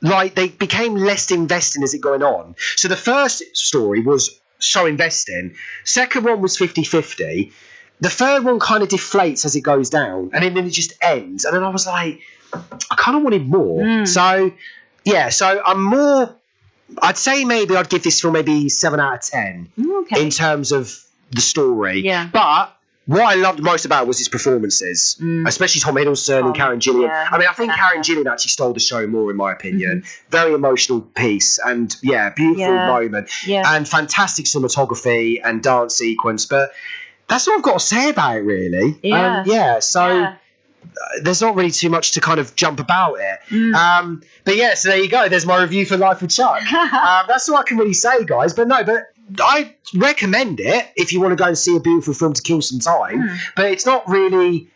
[SPEAKER 1] like, they became less investing as it going on. So the first story was so investing. Second one was 50-50. The third one kind of deflates as it goes down, and then it just ends. And then I was like, I kind of wanted more. So, yeah, I'd say maybe I'd give this film maybe 7 out of 10 in terms of the story.
[SPEAKER 2] Yeah.
[SPEAKER 1] But what I loved most about it was his performances, especially Tom Hiddleston and Karen Gillian.
[SPEAKER 2] Yeah.
[SPEAKER 1] I mean, I think Karen Gillian actually stole the show more, in my opinion. Very emotional piece, and beautiful moment.
[SPEAKER 2] Yeah.
[SPEAKER 1] And fantastic cinematography and dance sequence. But that's all I've got to say about it, really. So there's not really too much to kind of jump about it. But yeah, so there you go. There's my review for Life with Chuck. That's all I can really say, guys. But I recommend it if you want to go and see a beautiful film to kill some time. But it's not really,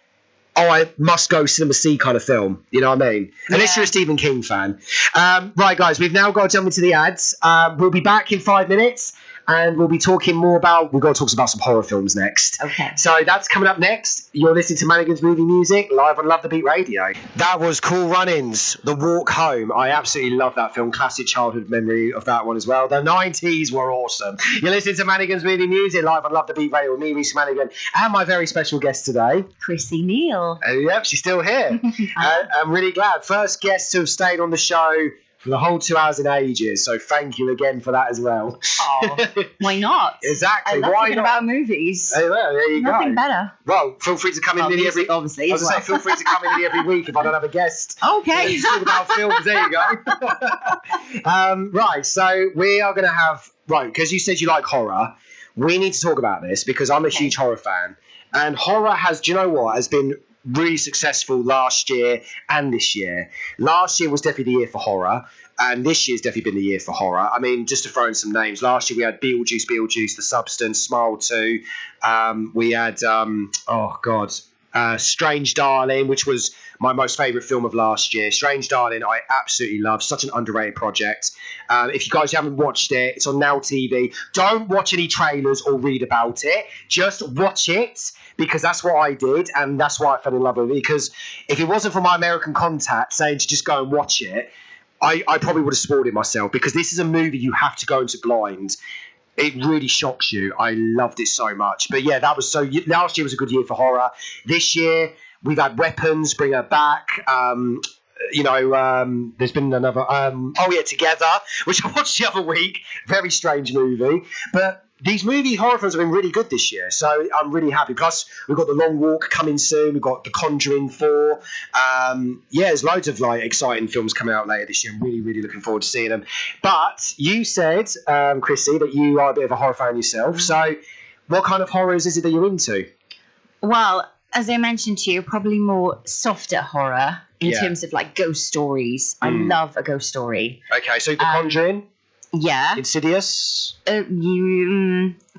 [SPEAKER 1] I must go cinema see kind of film. You know what I mean? Unless you're a Stephen King fan. Right, guys, we've now got to jump into the ads. We'll be back in 5 minutes. And we'll be talking more about, we've got to talk about some horror films next.
[SPEAKER 2] Okay.
[SPEAKER 1] So that's coming up next. You're listening to Manigan's Movie Music live on Love the Beat Radio. That was Cool Runnings, The Walk Home. I absolutely love that film. Classic childhood memory of that one as well. The 90s were awesome. You're listening to Manigan's Movie Music live on Love the Beat Radio with me, Reece Manigan, and my very special guest today,
[SPEAKER 2] Chrissy Neal.
[SPEAKER 1] Yep, she's still here. I'm really glad. First guest to have stayed on the show for the whole 2 hours and ages, so thank you again for that as well.
[SPEAKER 2] Oh, why not?
[SPEAKER 1] Exactly.
[SPEAKER 2] I love
[SPEAKER 1] why
[SPEAKER 2] thinking
[SPEAKER 1] not?
[SPEAKER 2] About movies.
[SPEAKER 1] Well, there you
[SPEAKER 2] Nothing
[SPEAKER 1] go.
[SPEAKER 2] better.
[SPEAKER 1] Well, feel free to come in nearly every.
[SPEAKER 2] Obviously,
[SPEAKER 1] I was going to say, feel free to come in nearly every week if I don't have a guest.
[SPEAKER 2] Okay.
[SPEAKER 1] Yeah, talk about films. There you go. Right, so we are going to have because you said you like horror. We need to talk about this because I'm a huge horror fan, and horror has been really successful last year and this year. Last year was definitely the year for horror, and this year's definitely been the year for horror. I mean, just to throw in some names, last year we had Beetlejuice, The Substance, Smile 2. We had, Strange Darling, which was my most favourite film of last year. Strange Darling, I absolutely love. Such an underrated project. If you guys haven't watched it, it's on Now TV. Don't watch any trailers or read about it. Just watch it, because that's what I did, and that's why I fell in love with it. Because if it wasn't for my American contact saying to just go and watch it, I probably would have spoiled it myself, because this is a movie you have to go into blind. It really shocks you. I loved it so much. But yeah, last year was a good year for horror. This year, we've had Weapons, bring her back. There's been another, Together, which I watched the other week. Very strange movie. But these horror films have been really good this year, so I'm really happy. Plus, we've got The Long Walk coming soon. We've got The Conjuring 4. There's loads of exciting films coming out later this year. I'm really, really looking forward to seeing them. But you said, Chrissy, that you are a bit of a horror fan yourself. So, what kind of horrors is it that you're into?
[SPEAKER 2] Well, as I mentioned to you, probably more softer horror in terms of ghost stories. I love a ghost story.
[SPEAKER 1] Okay, so The Conjuring.
[SPEAKER 2] Yeah.
[SPEAKER 1] Insidious?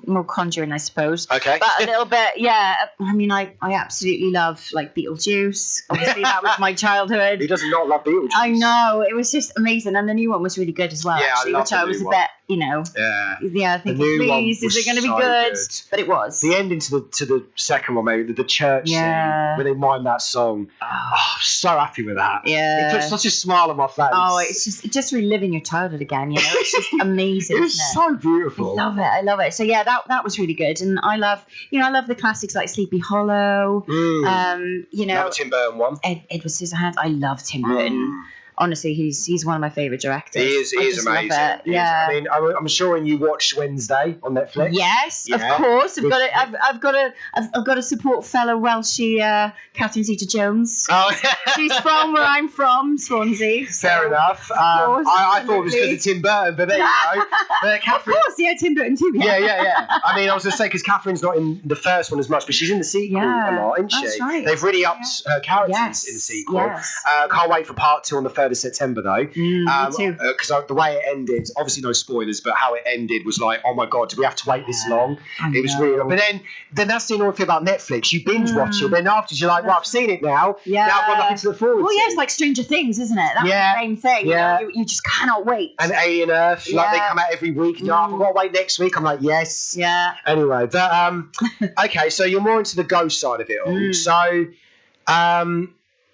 [SPEAKER 2] More Conjuring, I suppose.
[SPEAKER 1] Okay.
[SPEAKER 2] But a little bit, yeah. I mean, I absolutely love Beetlejuice. Obviously, that was my childhood.
[SPEAKER 1] Who does not love Beetlejuice?
[SPEAKER 2] I know. It was just amazing. And the new one was really good as well, actually,
[SPEAKER 1] I
[SPEAKER 2] which I was a bit, thinking, please, is it going to be good? But it was.
[SPEAKER 1] The ending to the second one, maybe, the church scene, when they mime that song. I'm so happy with that.
[SPEAKER 2] Yeah.
[SPEAKER 1] It puts such a smile on my face.
[SPEAKER 2] Oh, it's just reliving your childhood again, It's just amazing,
[SPEAKER 1] It was so beautiful.
[SPEAKER 2] I love it. So, yeah, that was really good. And I love the classics like Sleepy Hollow.
[SPEAKER 1] Another Tim Burton one.
[SPEAKER 2] Edward Scissorhands. I love Tim Burton. Honestly, he's one of my favourite directors.
[SPEAKER 1] He is amazing.
[SPEAKER 2] Yeah.
[SPEAKER 1] I mean, I'm sure you watched Wednesday on Netflix.
[SPEAKER 2] Yes, of course. I've got to support fellow Welshie Catherine Zeta-Jones.
[SPEAKER 1] Oh,
[SPEAKER 2] she's from where I'm from, Swansea.
[SPEAKER 1] Fair enough. I thought it was because of Tim Burton, but there you go. Catherine.
[SPEAKER 2] Of course, yeah, Tim Burton too.
[SPEAKER 1] Yeah. I mean, I was going to say because Catherine's not in the first one as much, but she's in the sequel a lot, isn't she?
[SPEAKER 2] That's right.
[SPEAKER 1] They've really upped her characters in the sequel.
[SPEAKER 2] Yes.
[SPEAKER 1] Can't wait for part 2 on the 3rd of September though.
[SPEAKER 2] Me too.
[SPEAKER 1] Because the way it ended, obviously no spoilers, but how it ended was like, oh my god, do we have to wait this long? It was really long. But then that's the annoying thing about Netflix. You binge watch it, then afterwards you're like, well, I've seen it now. Yeah. Now I've got nothing to look forward to.
[SPEAKER 2] Well, yeah, it's like Stranger Things, isn't it? That's the same thing.
[SPEAKER 1] Yeah.
[SPEAKER 2] You just cannot wait.
[SPEAKER 1] And Alien Earth, they come out every week. And I've got to wait next week. I'm like, yes.
[SPEAKER 2] Yeah.
[SPEAKER 1] Anyway, but okay, so you're more into the ghost side of it all.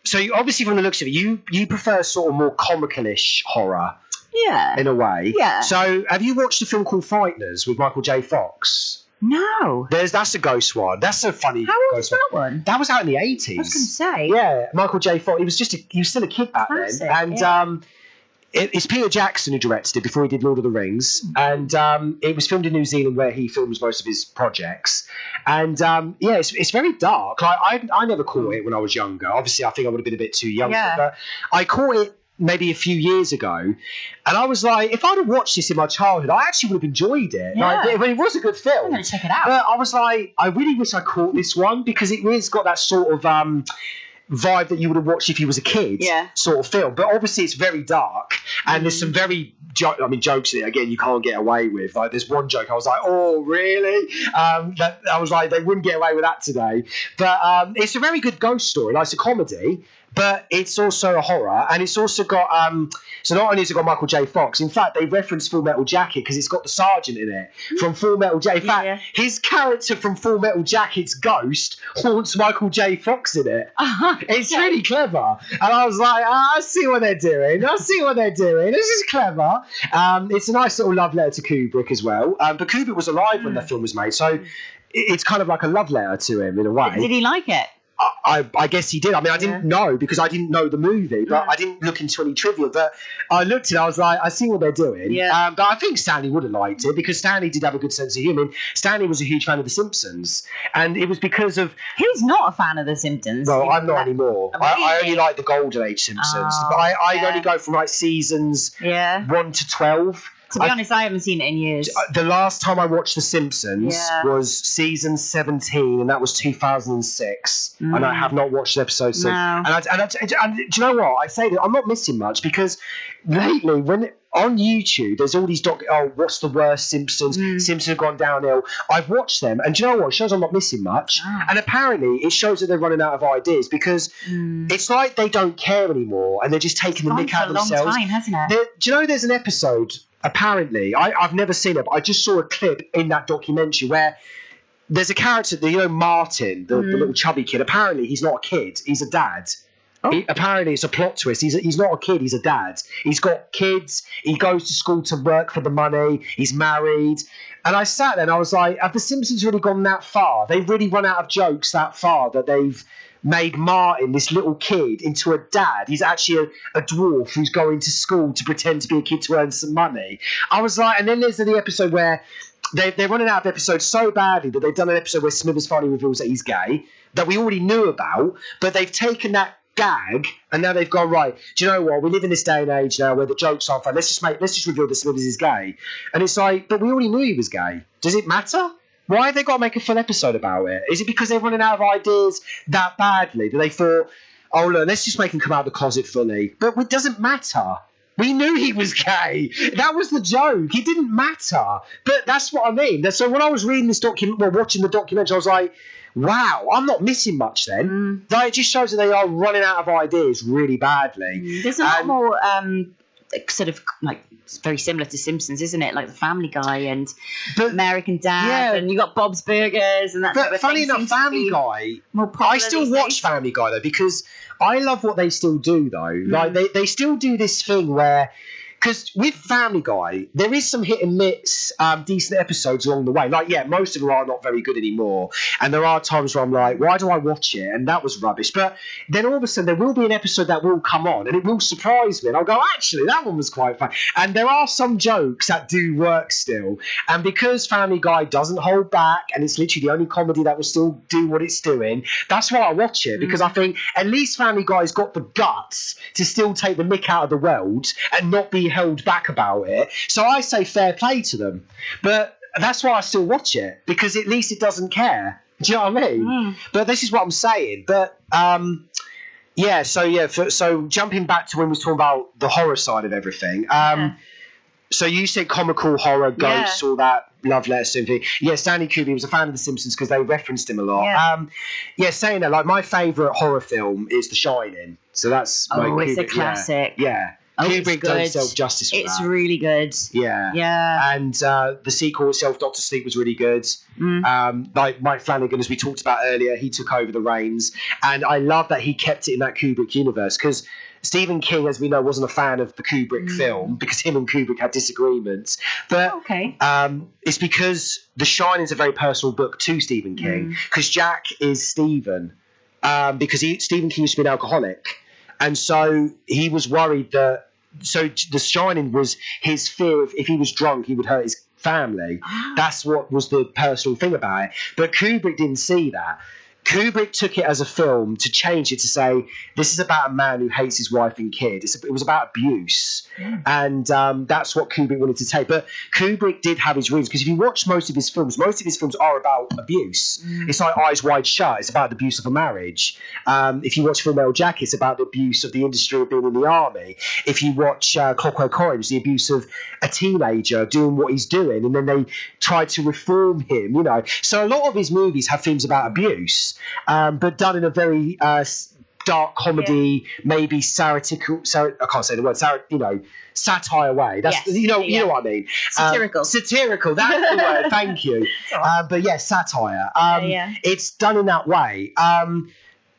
[SPEAKER 1] So you, obviously from the looks of it, you prefer sort of more comical-ish horror.
[SPEAKER 2] Yeah.
[SPEAKER 1] In a way.
[SPEAKER 2] Yeah.
[SPEAKER 1] So have you watched a film called Frighteners with Michael J. Fox?
[SPEAKER 2] No.
[SPEAKER 1] That's a ghost one. That's a funny.
[SPEAKER 2] How old was that one?
[SPEAKER 1] That was out in the 80s.
[SPEAKER 2] I was going to say.
[SPEAKER 1] Yeah, Michael J. Fox. He was still a kid back then, and it's Peter Jackson who directed it before he did Lord of the Rings, and it was filmed in New Zealand where he films most of his projects. And it's very dark. Like I never caught it when I was younger. Obviously, I think I would have been a bit too young, but I caught it maybe a few years ago, and I was like, if I'd have watched this in my childhood, I actually would have enjoyed it. It was a good film.
[SPEAKER 2] I'm going to check it out.
[SPEAKER 1] But I was like, I really wish I caught this one because it's got that sort of vibe that you would have watched if you was a kid, sort of film. But obviously, it's very dark, and there's some very jokes in it. Again, you can't get away with. Like, there's one joke I was like, oh, really? That I was like, they wouldn't get away with that today. But it's a very good ghost story. Like, it's a comedy, but it's also a horror, and it's also got so not only has it got Michael J. Fox, in fact they reference Full Metal Jacket because it's got the sergeant in it from Full Metal Jacket. In fact, his character from Full Metal Jacket's ghost haunts Michael J. Fox in it. It's really clever, and I was like, I see what they're doing. This is clever. It's a nice little love letter to Kubrick as well, but Kubrick was alive when the film was made, so it's kind of like a love letter to him in a way.
[SPEAKER 2] Did he like it?
[SPEAKER 1] I guess he did. I mean, I didn't know because I didn't know the movie, but I didn't look into any trivia. But I looked at it, I was like, I see what they're doing. Yeah. But I think Stanley would have liked it because Stanley did have a good sense of humour. I mean, Stanley was a huge fan of The Simpsons, and it was because of...
[SPEAKER 2] Who's not a fan of The Simpsons?
[SPEAKER 1] Well, I'm not anymore. I only like the Golden Age Simpsons. But I only go from seasons 1 to 12.
[SPEAKER 2] To be honest, I haven't seen it in years.
[SPEAKER 1] The last time I watched The Simpsons was season 17, and that was 2006. And I have not watched the episode since. No. And do you know what? I say that I'm not missing much because lately, when on YouTube, there's all these what's the worst Simpsons? Simpsons have gone downhill. I've watched them, and do you know what? It shows I'm not missing much. And apparently, it shows that they're running out of ideas because it's like they don't care anymore, and they're just taking the mick out of themselves.
[SPEAKER 2] It's gone for a long time, hasn't it?
[SPEAKER 1] Do you know there's an episode... Apparently, I've never seen it, but I just saw a clip in that documentary where there's a character, Martin, the little chubby kid. Apparently, he's not a kid; he's a dad. Apparently, it's a plot twist. He's not a kid; he's a dad. He's got kids. He goes to school to work for the money. He's married. And I sat there and I was like, have The Simpsons really gone that far? They've really run out of jokes that far that they've made Martin, this little kid, into a dad. He's actually a dwarf who's going to school to pretend to be a kid to earn some money. I was like, and then there's the episode where they're running out of episodes so badly that they've done an episode where Smithers finally reveals that he's gay, that we already knew about, but they've taken that gag and now they've gone, right, do you know what, we live in this day and age now where the jokes aren't fun, let's just reveal that Smithers is gay. And it's like, but we already knew he was gay. Does it matter? Why have they got to make a full episode about it? Is it because they're running out of ideas that badly that they thought, oh look, let's just make him come out of the closet fully? But it doesn't matter. We knew he was gay. That was the joke. It didn't matter. But that's what I mean. So when I was reading this watching the documentary, I was like, wow, I'm not missing much then. Like, it just shows that they are running out of ideas really badly.
[SPEAKER 2] There's a lot more sort of like very similar to Simpsons, isn't it? Like the Family Guy and American Dad, and you got Bob's Burgers and that.
[SPEAKER 1] But funny enough, Family Guy, I still watch Family Guy though, because I love what they still do though. Like they still do this thing where, because with Family Guy, there is some hit and miss, decent episodes along the way. Like, yeah, most of them are not very good anymore. And there are times where I'm like, why do I watch it? And that was rubbish. But then all of a sudden, there will be an episode that will come on and it will surprise me. And I'll go, actually, that one was quite fun. And there are some jokes that do work still. And because Family Guy doesn't hold back and it's literally the only comedy that will still do what it's doing, that's why I watch it. Because I think at least Family Guy's got the guts to still take the mick out of the world and not be held back about it. So I say fair play to them, but that's why I still watch it, because at least it doesn't care. Do you know what I mean? But this is what I'm saying. But so jumping back to when we was talking about the horror side of everything. So you said comical horror, ghosts, all that, love letter sympathy. Yeah, Stanley Kubrick was a fan of The Simpsons because they referenced him a lot. Saying that, like, my favourite horror film is The Shining. So that's
[SPEAKER 2] it's a classic.
[SPEAKER 1] Yeah. Kubrick done himself justice for
[SPEAKER 2] It's
[SPEAKER 1] that.
[SPEAKER 2] really good.
[SPEAKER 1] Yeah. And the sequel itself, Doctor Sleep, was really good. Like Mike Flanagan, as we talked about earlier, he took over the reins. And I love that he kept it in that Kubrick universe, because Stephen King, as we know, wasn't a fan of the Kubrick film because him and Kubrick had disagreements. But it's because The Shining is a very personal book to Stephen King, because Jack is Stephen, because Stephen King used to be an alcoholic. And so he was worried that, so The Shining was his fear of if he was drunk, he would hurt his family. That's what was the personal thing about it. But Kubrick didn't see that. Kubrick took it as a film to change it to say, this is about a man who hates his wife and kid. It was about abuse. And that's what Kubrick wanted to take. But Kubrick did have his reasons, because if you watch most of his films are about abuse. It's like Eyes Wide Shut. It's about the abuse of a marriage. If you watch Full Metal Jacket, it's about the abuse of the industry of being in the army. If you watch Clockwork Orange, the abuse of a teenager doing what he's doing, and then they tried to reform him, you know. So a lot of his movies have themes about abuse. But done in a very dark comedy, maybe satirical. I can't say the word. Satire way. That's you know what I mean. Satirical. That's the word. Thank you. But yeah, satire. It's done in that way.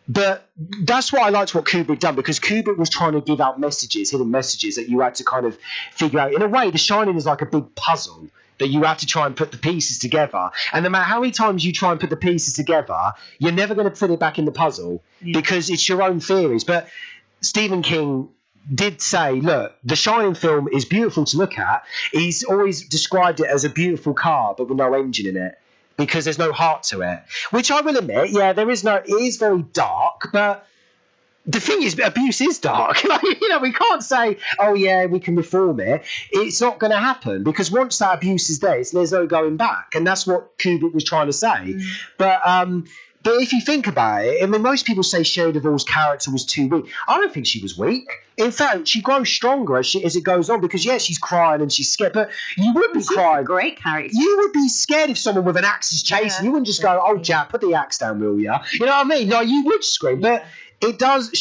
[SPEAKER 1] But that's why I liked what Kubrick done, because Kubrick was trying to give out messages, hidden messages that you had to kind of figure out. In a way, The Shining is like a big puzzle that you have to try and put the pieces together. And no matter how many times you try and put the pieces together, you're never going to put it back in the puzzle because it's your own theories. But Stephen King did say, look, the Shining film is beautiful to look at. He's always described it as a beautiful car, but with no engine in it, because there's no heart to it. Which I will admit, it is very dark, but the thing is, abuse is dark. We can't say, oh yeah, we can reform it. It's not going to happen, because once that abuse is there, there's no going back. And that's what Kubrick was trying to say. But if you think about it, I mean, most people say Shelley Duvall's character was too weak. I don't think she was weak. In fact, she grows stronger as it goes on, because she's crying and she's scared, but you would be crying.
[SPEAKER 2] A great character.
[SPEAKER 1] You would be scared if someone with an axe is chasing. You wouldn't just go, "Oh, Jack, put the axe down, will ya?" You know what I mean? No, you would scream, but she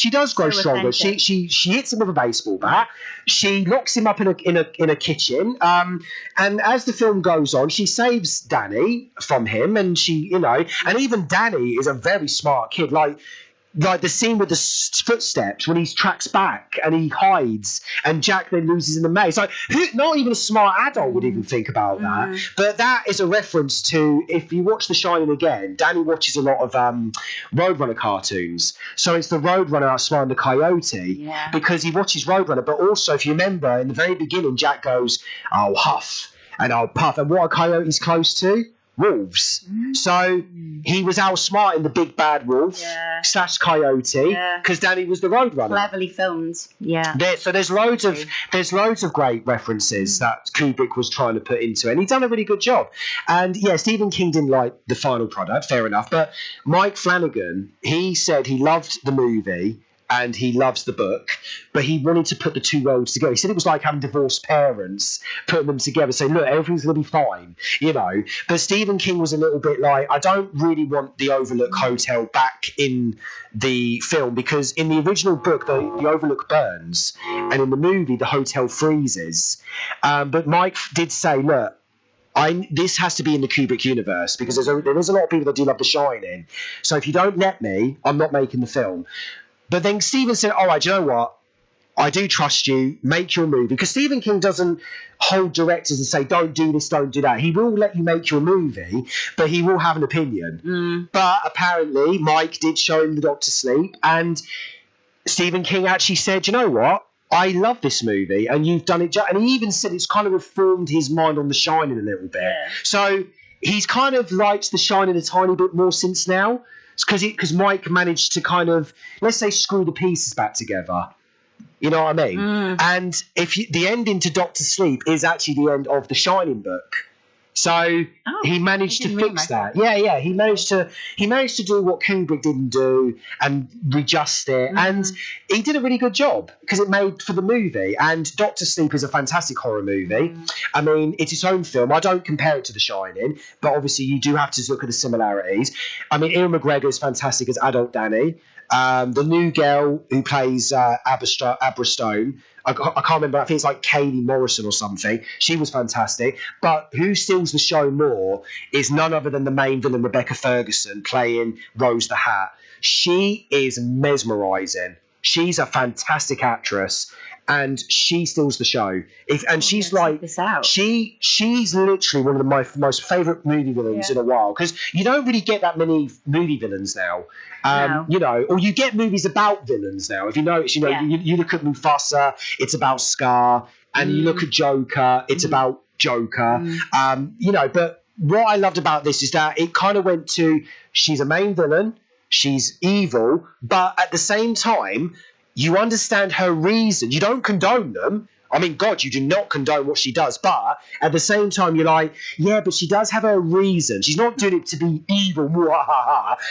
[SPEAKER 1] does grow stronger. She hits him with a baseball bat. She locks him up in a kitchen. And as the film goes on, she saves Danny from him, and and even Danny is a very smart kid. Like the scene with the footsteps when he tracks back and he hides, and Jack then loses in the maze. Like, not even a smart adult would even think about that. But that is a reference to, if you watch The Shining again, Danny watches a lot of Roadrunner cartoons. So it's the Roadrunner outsmarting the Coyote, because he watches Roadrunner. But also, if you remember, in the very beginning, Jack goes, "Oh, Huff." And Puff. And what are coyotes close to? Wolves. So he was outsmarting the big bad wolf / coyote because Danny was the roadrunner.
[SPEAKER 2] Cleverly filmed. Yeah.
[SPEAKER 1] There's loads of great references that Kubrick was trying to put into it, and he'd done a really good job. And yeah, Stephen King didn't like the final product, fair enough. But Mike Flanagan, he said he loved the movie and he loves the book, but he wanted to put the two worlds together. He said it was like having divorced parents, putting them together, saying, look, everything's going to be fine, you know. But Stephen King was a little bit like, I don't really want the Overlook Hotel back in the film, because in the original book, the Overlook burns, and in the movie, the hotel freezes. But Mike did say, look, this has to be in the Kubrick universe, because there is a lot of people that do love The Shining. So if you don't let me, I'm not making the film. But then Stephen said, all right, do you know what? I do trust you. Make your movie. Because Stephen King doesn't hold directors and say, don't do this, don't do that. He will let you make your movie, but he will have an opinion. But apparently Mike did show him The Doctor Sleep, and Stephen King actually said, you know what? I love this movie, and you've done it. And he even said it's kind of reformed his mind on The Shining a little bit. Yeah. So he's kind of liked The Shining a tiny bit more since now. Because Mike managed to kind of, let's say, screw the pieces back together. You know what I mean? And the ending to Doctor Sleep is actually the end of the Shining book. So he managed to fix that. Yeah. He managed to do what Kubrick didn't do and readjust it. And he did a really good job because it made for the movie. And Doctor Sleep is a fantastic horror movie. I mean, it's its own film. I don't compare it to The Shining, but obviously you do have to look at the similarities. I mean, Ewan McGregor is fantastic as adult Danny. The new girl who plays Abra Stone, I can't remember, I think it's like Kaylee Morrison or something. She was fantastic. But who steals the show more is none other than the main villain, Rebecca Ferguson, playing Rose the Hat. She is mesmerising. She's a fantastic actress, and she steals the show. She's literally one of my most favourite movie villains in a while, because you don't really get that many movie villains now. You know, or you get movies about villains now. If you notice, you look at Mufasa, it's about Scar, and you look at Joker, it's about Joker. You know, but what I loved about this is that it kind of went to, she's a main villain, she's evil, but at the same time, you understand her reason. You don't condone them. I mean, God, you do not condone what she does. But at the same time, you're like, yeah, but she does have her reason. She's not doing it to be evil.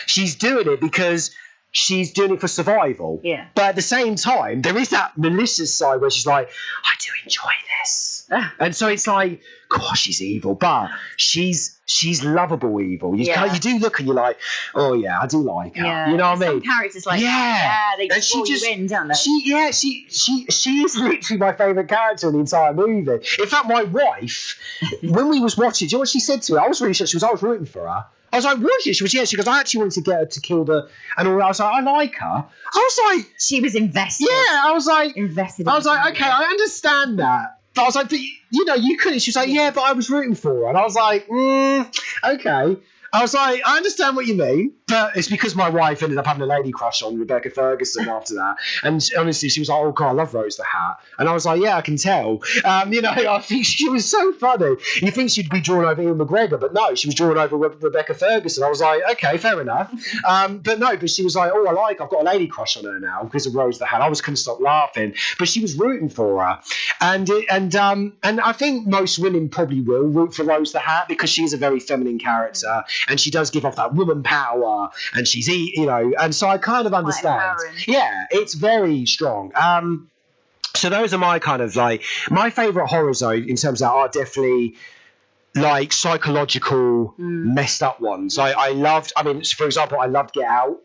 [SPEAKER 1] She's doing it because she's doing it for survival. Yeah. But at the same time, there is that malicious side where she's like, I do enjoy this. And so it's like, gosh, she's evil, but she's lovable evil. You do look and you're like, oh yeah, I do like her. Yeah. You know what I mean?
[SPEAKER 2] Some characters like they just pull you in, don't they?
[SPEAKER 1] She is literally my favourite character in the entire movie. In fact, my wife, when we was watching, do you know what she said to me? I was really sure I was rooting for her. I was like, was you? She was, she goes, I actually wanted to get her to kill and all that. I was like, I like her. I was like,
[SPEAKER 2] she was invested.
[SPEAKER 1] Yeah, I was like,
[SPEAKER 2] invested.
[SPEAKER 1] I was like, okay, I understand that. But I was like, but, you couldn't. She was like, yeah, but I was rooting for her. And I was like, okay. I was like, I understand what you mean, but it's because my wife ended up having a lady crush on Rebecca Ferguson after that. And honestly, she was like, oh, God, I love Rose the Hat. And I was like, yeah, I can tell. I think she was so funny. You think she'd be drawn over Ewan McGregor, but no, she was drawn over Rebecca Ferguson. I was like, okay, fair enough. But she was like, oh, I've got a lady crush on her now because of Rose the Hat. I couldn't stop laughing. But she was rooting for her. And I think most women probably will root for Rose the Hat because she's a very feminine character. And she does give off that woman power, and she's, and so I kind of understand. Yeah, it's very strong. So those are my kind of like, my favourite horrors though, in terms of that, are definitely like psychological, messed up ones. For example, I loved Get Out.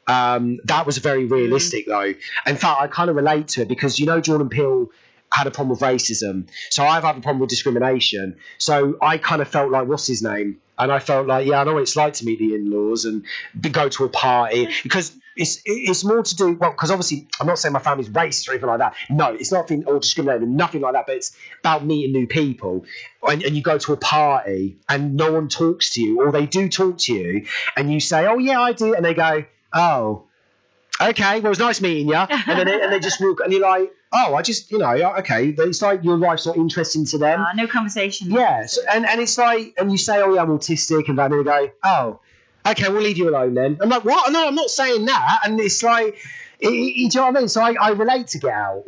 [SPEAKER 1] That was very realistic though. In fact, I kind of relate to it because, Jordan Peele had a problem with racism. So I've had a problem with discrimination. So I kind of felt like, what's his name? And I felt like, yeah, I know what it's like to meet the in-laws and go to a party, because it's more to do, well, because obviously I'm not saying my family's racist or anything like that. No, it's nothing or discriminating, nothing like that. But it's about meeting new people, and you go to a party and no one talks to you, or they do talk to you, and you say, oh yeah, I do, and they go, oh, okay, well, it was nice meeting you, and then they just walk, and you're like, oh, I just, okay, it's like your life's not interesting to them.
[SPEAKER 2] No conversation.
[SPEAKER 1] Yeah, so, and it's like, and you say, oh yeah, I'm autistic, and then they go, oh, okay, we'll leave you alone then. I'm like, what? No, I'm not saying that. And it's like, do you know what I mean? So I relate to Get Out,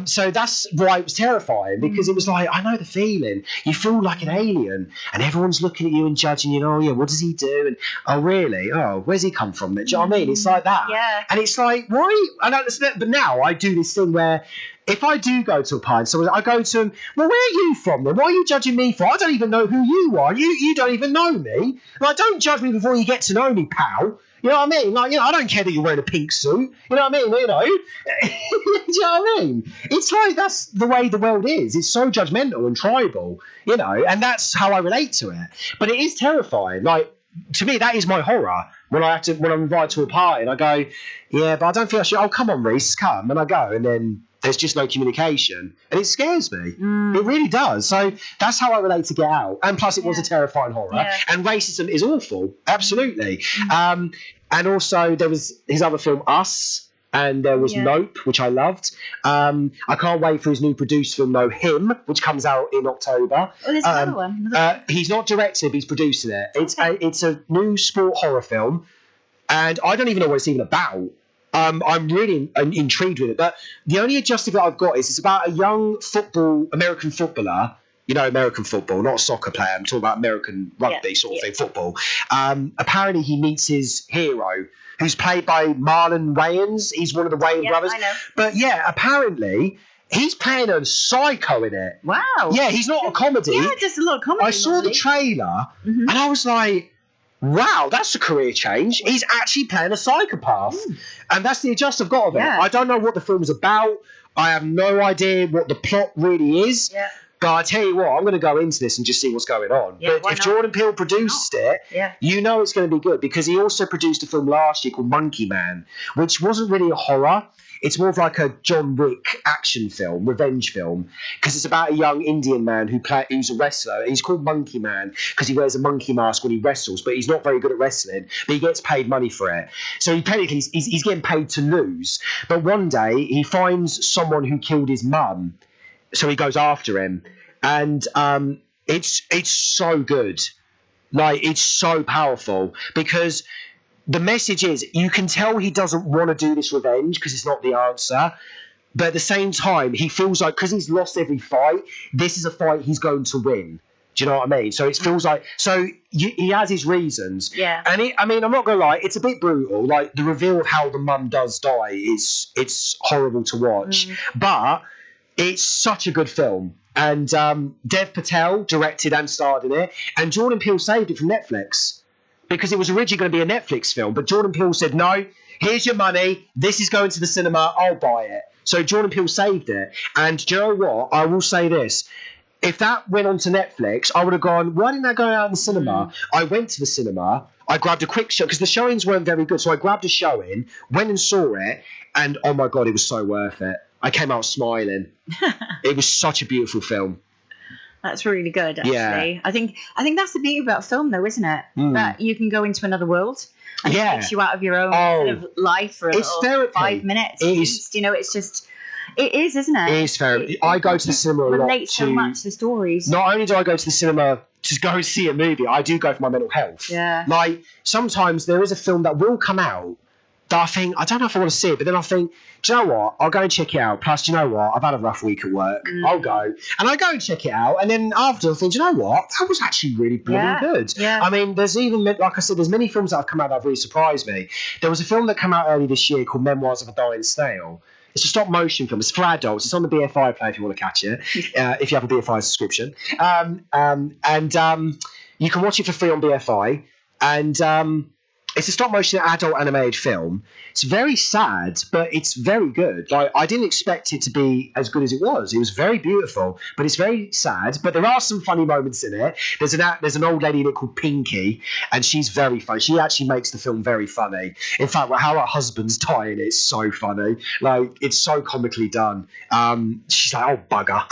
[SPEAKER 1] So that's why it was terrifying, because it was like, I know the feeling. You feel like an alien, and everyone's looking at you and judging you. Oh yeah, what does he do? And oh really? Oh, where's he come from? Do you know what I mean? It's like that.
[SPEAKER 2] Yeah.
[SPEAKER 1] And it's like, why? I don't understand. But now I do this thing where, if I do go to a party, so I go to them, well, where are you from then? Why are you judging me for? I don't even know who you are. You don't even know me. Like, don't judge me before you get to know me, pal. You know what I mean? Like, I don't care that you're wearing a pink suit. You know what I mean? Do you know what I mean? It's like, that's the way the world is. It's so judgmental and tribal, and that's how I relate to it. But it is terrifying. Like, to me, that is my horror. When I'm invited to a party and I go, yeah, but I don't think I should. Oh, come on, Reese, come. And I go, and then there's just no communication, and it scares me. It really does. So that's how I relate to Get Out. And plus, it was a terrifying horror. Yeah. And racism is awful, absolutely. And also, there was his other film, Us, and there was Nope, which I loved. I can't wait for his new produced film, though, Him, which comes out in October.
[SPEAKER 2] Oh, there's another one.
[SPEAKER 1] He's not directing, but he's producing it. It's a new sport horror film, and I don't even know what it's even about. I'm really intrigued with it, but the only adjective that I've got is it's about a young American footballer. American football, not a soccer player. I'm talking about American rugby sort of thing, football. Apparently, he meets his hero, who's played by Marlon Wayans. He's one of the Wayans brothers.
[SPEAKER 2] I know.
[SPEAKER 1] But apparently, he's playing a psycho in it.
[SPEAKER 2] Wow.
[SPEAKER 1] Yeah, he's not a comedy.
[SPEAKER 2] Yeah, just a lot of comedy.
[SPEAKER 1] I saw the trailer, and I was like, wow, that's a career change. He's actually playing a psychopath. And that's the adjust I've got of it. I don't know what the film's about. I have no idea what the plot really is. Yeah. But I tell you what, I'm going to go into this and just see what's going on.
[SPEAKER 2] Yeah,
[SPEAKER 1] but if Jordan Peele produced it, you know it's going to be good, because he also produced a film last year called Monkey Man, which wasn't really a horror. It's more of like a John Wick action film, revenge film, because it's about a young Indian man who's a wrestler. He's called Monkey Man because he wears a monkey mask when he wrestles, but he's not very good at wrestling, but he gets paid money for it. So he's getting paid to lose. But one day he finds someone who killed his mum, so he goes after him. And it's so good. Like, it's so powerful, because the message is, you can tell he doesn't want to do this revenge because it's not the answer. But at the same time, he feels like, because he's lost every fight, this is a fight he's going to win. Do you know what I mean? So it feels like, he has his reasons. Yeah. And I'm not going to lie, it's a bit brutal. Like, the reveal of how the mum does die it's horrible to watch. But it's such a good film. And Dev Patel directed and starred in it. And Jordan Peele saved it from Netflix, because it was originally going to be a Netflix film. But Jordan Peele said, no, here's your money. This is going to the cinema. I'll buy it. So Jordan Peele saved it. And do you know what? I will say this. If that went onto Netflix, I would have gone, why didn't that go out in the cinema? I went to the cinema. I grabbed a quick show, because the showings weren't very good. So I grabbed a showing, went and saw it. And, oh, my God, it was so worth it. I came out smiling. It was such a beautiful film.
[SPEAKER 2] That's really good, actually. Yeah. I think that's the beauty about film, though, isn't it? That you can go into another world, and it takes you out of your own sort of life for a little 5 minutes. It's just, it is, isn't it?
[SPEAKER 1] It is therapy. I go to the cinema a lot.
[SPEAKER 2] Relate so much to stories.
[SPEAKER 1] Not only do I go to the cinema to go see a movie, I do go for my mental health. Yeah. Like, sometimes there is a film that will come out that I think, I don't know if I want to see it, but then I think, do you know what? I'll go and check it out. Plus, do you know what? I've had a rough week at work. I'll go. And I go and check it out. And then after, I think, do you know what? That was actually really bloody good. Yeah. I mean, there's even, like I said, there's many films that have come out that have really surprised me. There was a film that came out early this year called Memoirs of a Dying Snail. It's a stop motion film. It's for adults. It's on the BFI play if you want to catch it, if you have a BFI subscription. And you can watch it for free on BFI. And it's a stop motion adult animated film. It's very sad, but it's very good. Like, I didn't expect it to be as good as it was. It was very beautiful, but it's very sad. But there are some funny moments in it. There's an old lady in it called Pinky, and she's very funny. She actually makes the film very funny. In fact, how her husband's dying, it's so funny. Like, it's so comically done. She's like, oh, bugger.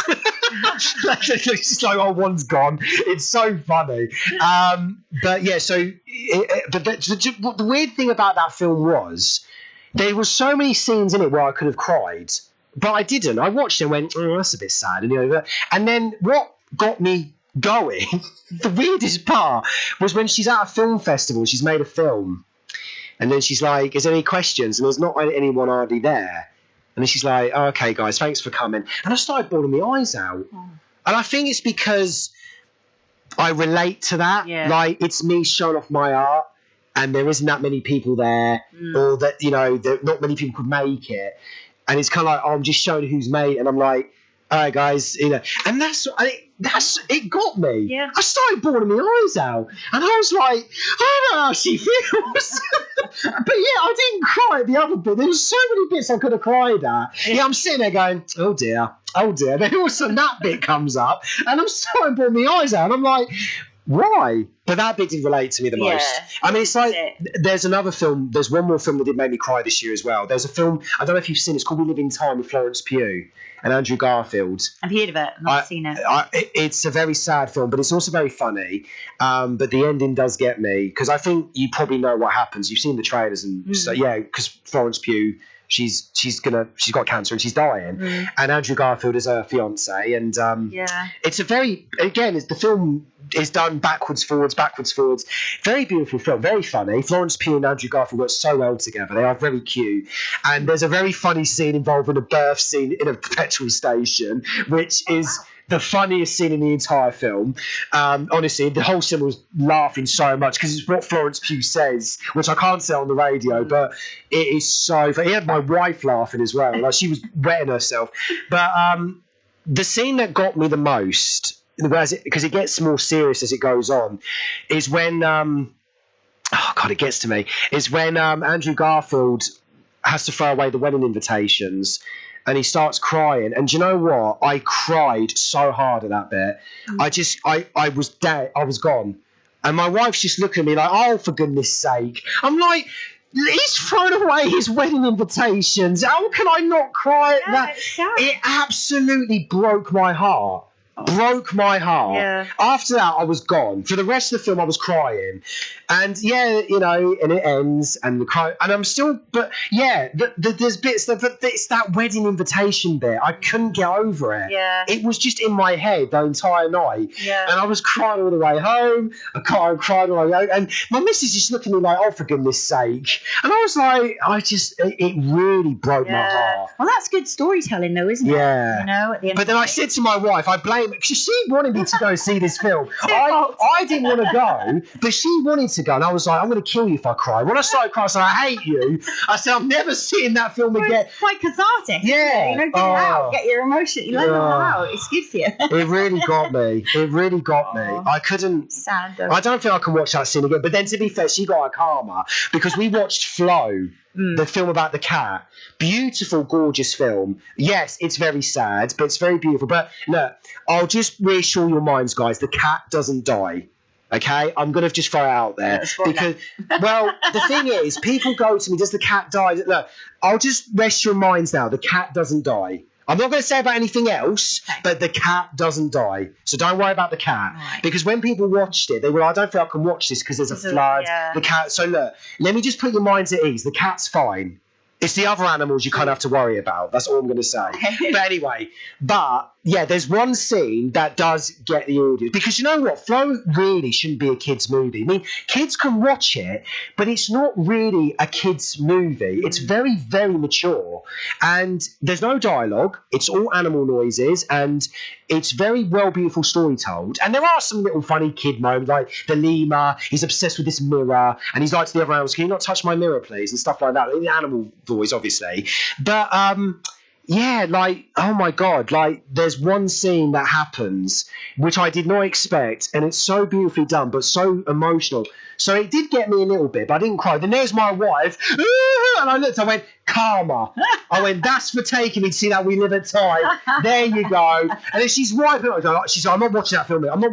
[SPEAKER 1] She's like, oh, one's gone. It's so funny. But yeah, so the weird thing about that film was there were so many scenes in it where I could have cried, but I didn't. I watched it and went, oh, that's a bit sad. And then what got me going, the weirdest part, was when she's at a film festival, she's made a film, and then she's like, is there any questions? And there's not anyone hardly there. And then she's like, oh, okay, guys, thanks for coming. And I started bawling my eyes out. Oh. And I think it's because I relate to that. Yeah. Like, it's me showing off my art, and there isn't that many people there, or that, that not many people could make it. And it's kind of like, oh, I'm just showing who's made, and I'm like, all right, guys, and it got me. Yeah. I started bawling my eyes out, and I was like, I don't know how she feels. But yeah, I didn't cry at the other bit. There was so many bits I could have cried at. Yeah, I'm sitting there going, oh dear. Then all of a sudden that bit comes up, and I'm starting bawling my eyes out, and I'm like, why? But that bit did relate to me the most. I mean, it's like, there's another film, there's one more film that did make me cry this year as well. There's a film, I don't know if you've seen it, it's called We Live in Time with Florence Pugh and Andrew Garfield.
[SPEAKER 2] I've heard of it, I've not seen it.
[SPEAKER 1] It's a very sad film, but it's also very funny. But the ending does get me, because I think you probably know what happens. You've seen the trailers, and so, yeah, because Florence Pugh, she's got cancer and she's dying, and Andrew Garfield is her fiance, and it's a very, again, the film is done backwards, forwards, very beautiful film, very funny. Florence Pugh and Andrew Garfield work so well together. They are very cute, and there's a very funny scene involving a birth scene in a petrol station, which is the funniest scene in the entire film. Honestly, the whole cinema was laughing so much because it's what Florence Pugh says, which I can't say on the radio, but it is so funny. He had my wife laughing as well. Like, she was wetting herself. But the scene that got me the most, because it gets more serious as it goes on, is when it gets to me, is when Andrew Garfield has to throw away the wedding invitations, and he starts crying. And do you know what? I cried so hard at that bit. I was dead. I was gone. And my wife's just looking at me like, oh, for goodness sake. I'm like, he's thrown away his wedding invitations. How can I not cry at that? It absolutely broke my heart. Yeah. After that, I was gone. For the rest of the film, I was crying, and and it ends, and the cry, and I'm still, but yeah, there's bits that, but it's that wedding invitation bit. I couldn't get over it. Yeah, it was just in my head the entire night. Yeah, and I was crying all the way home. I cried all the way home, and my missus just looking at me like, oh, for goodness sake, and I was like, it really broke my heart.
[SPEAKER 2] Well, that's good storytelling, though, isn't it?
[SPEAKER 1] Yeah,
[SPEAKER 2] at the end.
[SPEAKER 1] But then I said to my wife, I blame. Because she wanted me to go see this film. I didn't want to go, but she wanted to go, and I was like, I'm going to kill you if I cry. When I started crying, I said, I hate you. I said, I'm never seeing that film again.
[SPEAKER 2] It's quite cathartic.
[SPEAKER 1] Yeah.
[SPEAKER 2] Get it out. Get your emotion. You let it out. It's good for you.
[SPEAKER 1] It really got me. I couldn't.
[SPEAKER 2] Sad, though.
[SPEAKER 1] I don't think I can watch that scene again. But then, to be fair, she got her karma, because we watched Flow. The film about the cat. Beautiful, gorgeous film. Yes, it's very sad, but it's very beautiful. But look, I'll just reassure your minds, guys, the cat doesn't die. Okay? I'm going to just throw it out there. Because, well, the thing is, people go to me, does the cat die? Look, I'll just rest your minds now. The cat doesn't die. I'm not going to say about anything else, but the cat doesn't die. So don't worry about the cat. Right. Because when people watched it, they were, I don't think I can watch this because there's a flood. Yeah. The cat. So look, let me just put your minds at ease. The cat's fine. It's the other animals you kind of have to worry about. That's all I'm going to say. But anyway, there's one scene that does get the audience. Because you know what? Flow really shouldn't be a kid's movie. I mean, kids can watch it, but it's not really a kid's movie. It's very, very mature. And there's no dialogue. It's all animal noises. And it's very well, beautiful story told. And there are some little funny kid moments, like the lemur, he's obsessed with this mirror. And he's like to the other animals, can you not touch my mirror, please? And stuff like that. In the animal voice, obviously. But oh my God, there's one scene that happens which I did not expect, and it's so beautifully done but so emotional. So it did get me a little bit, but I didn't cry. Then there's my wife, and I looked, I went, karma. I went, that's for taking me to see that We Live at Time. There you go. And then she's wiping it. She said, I'm not watching that film. I'm not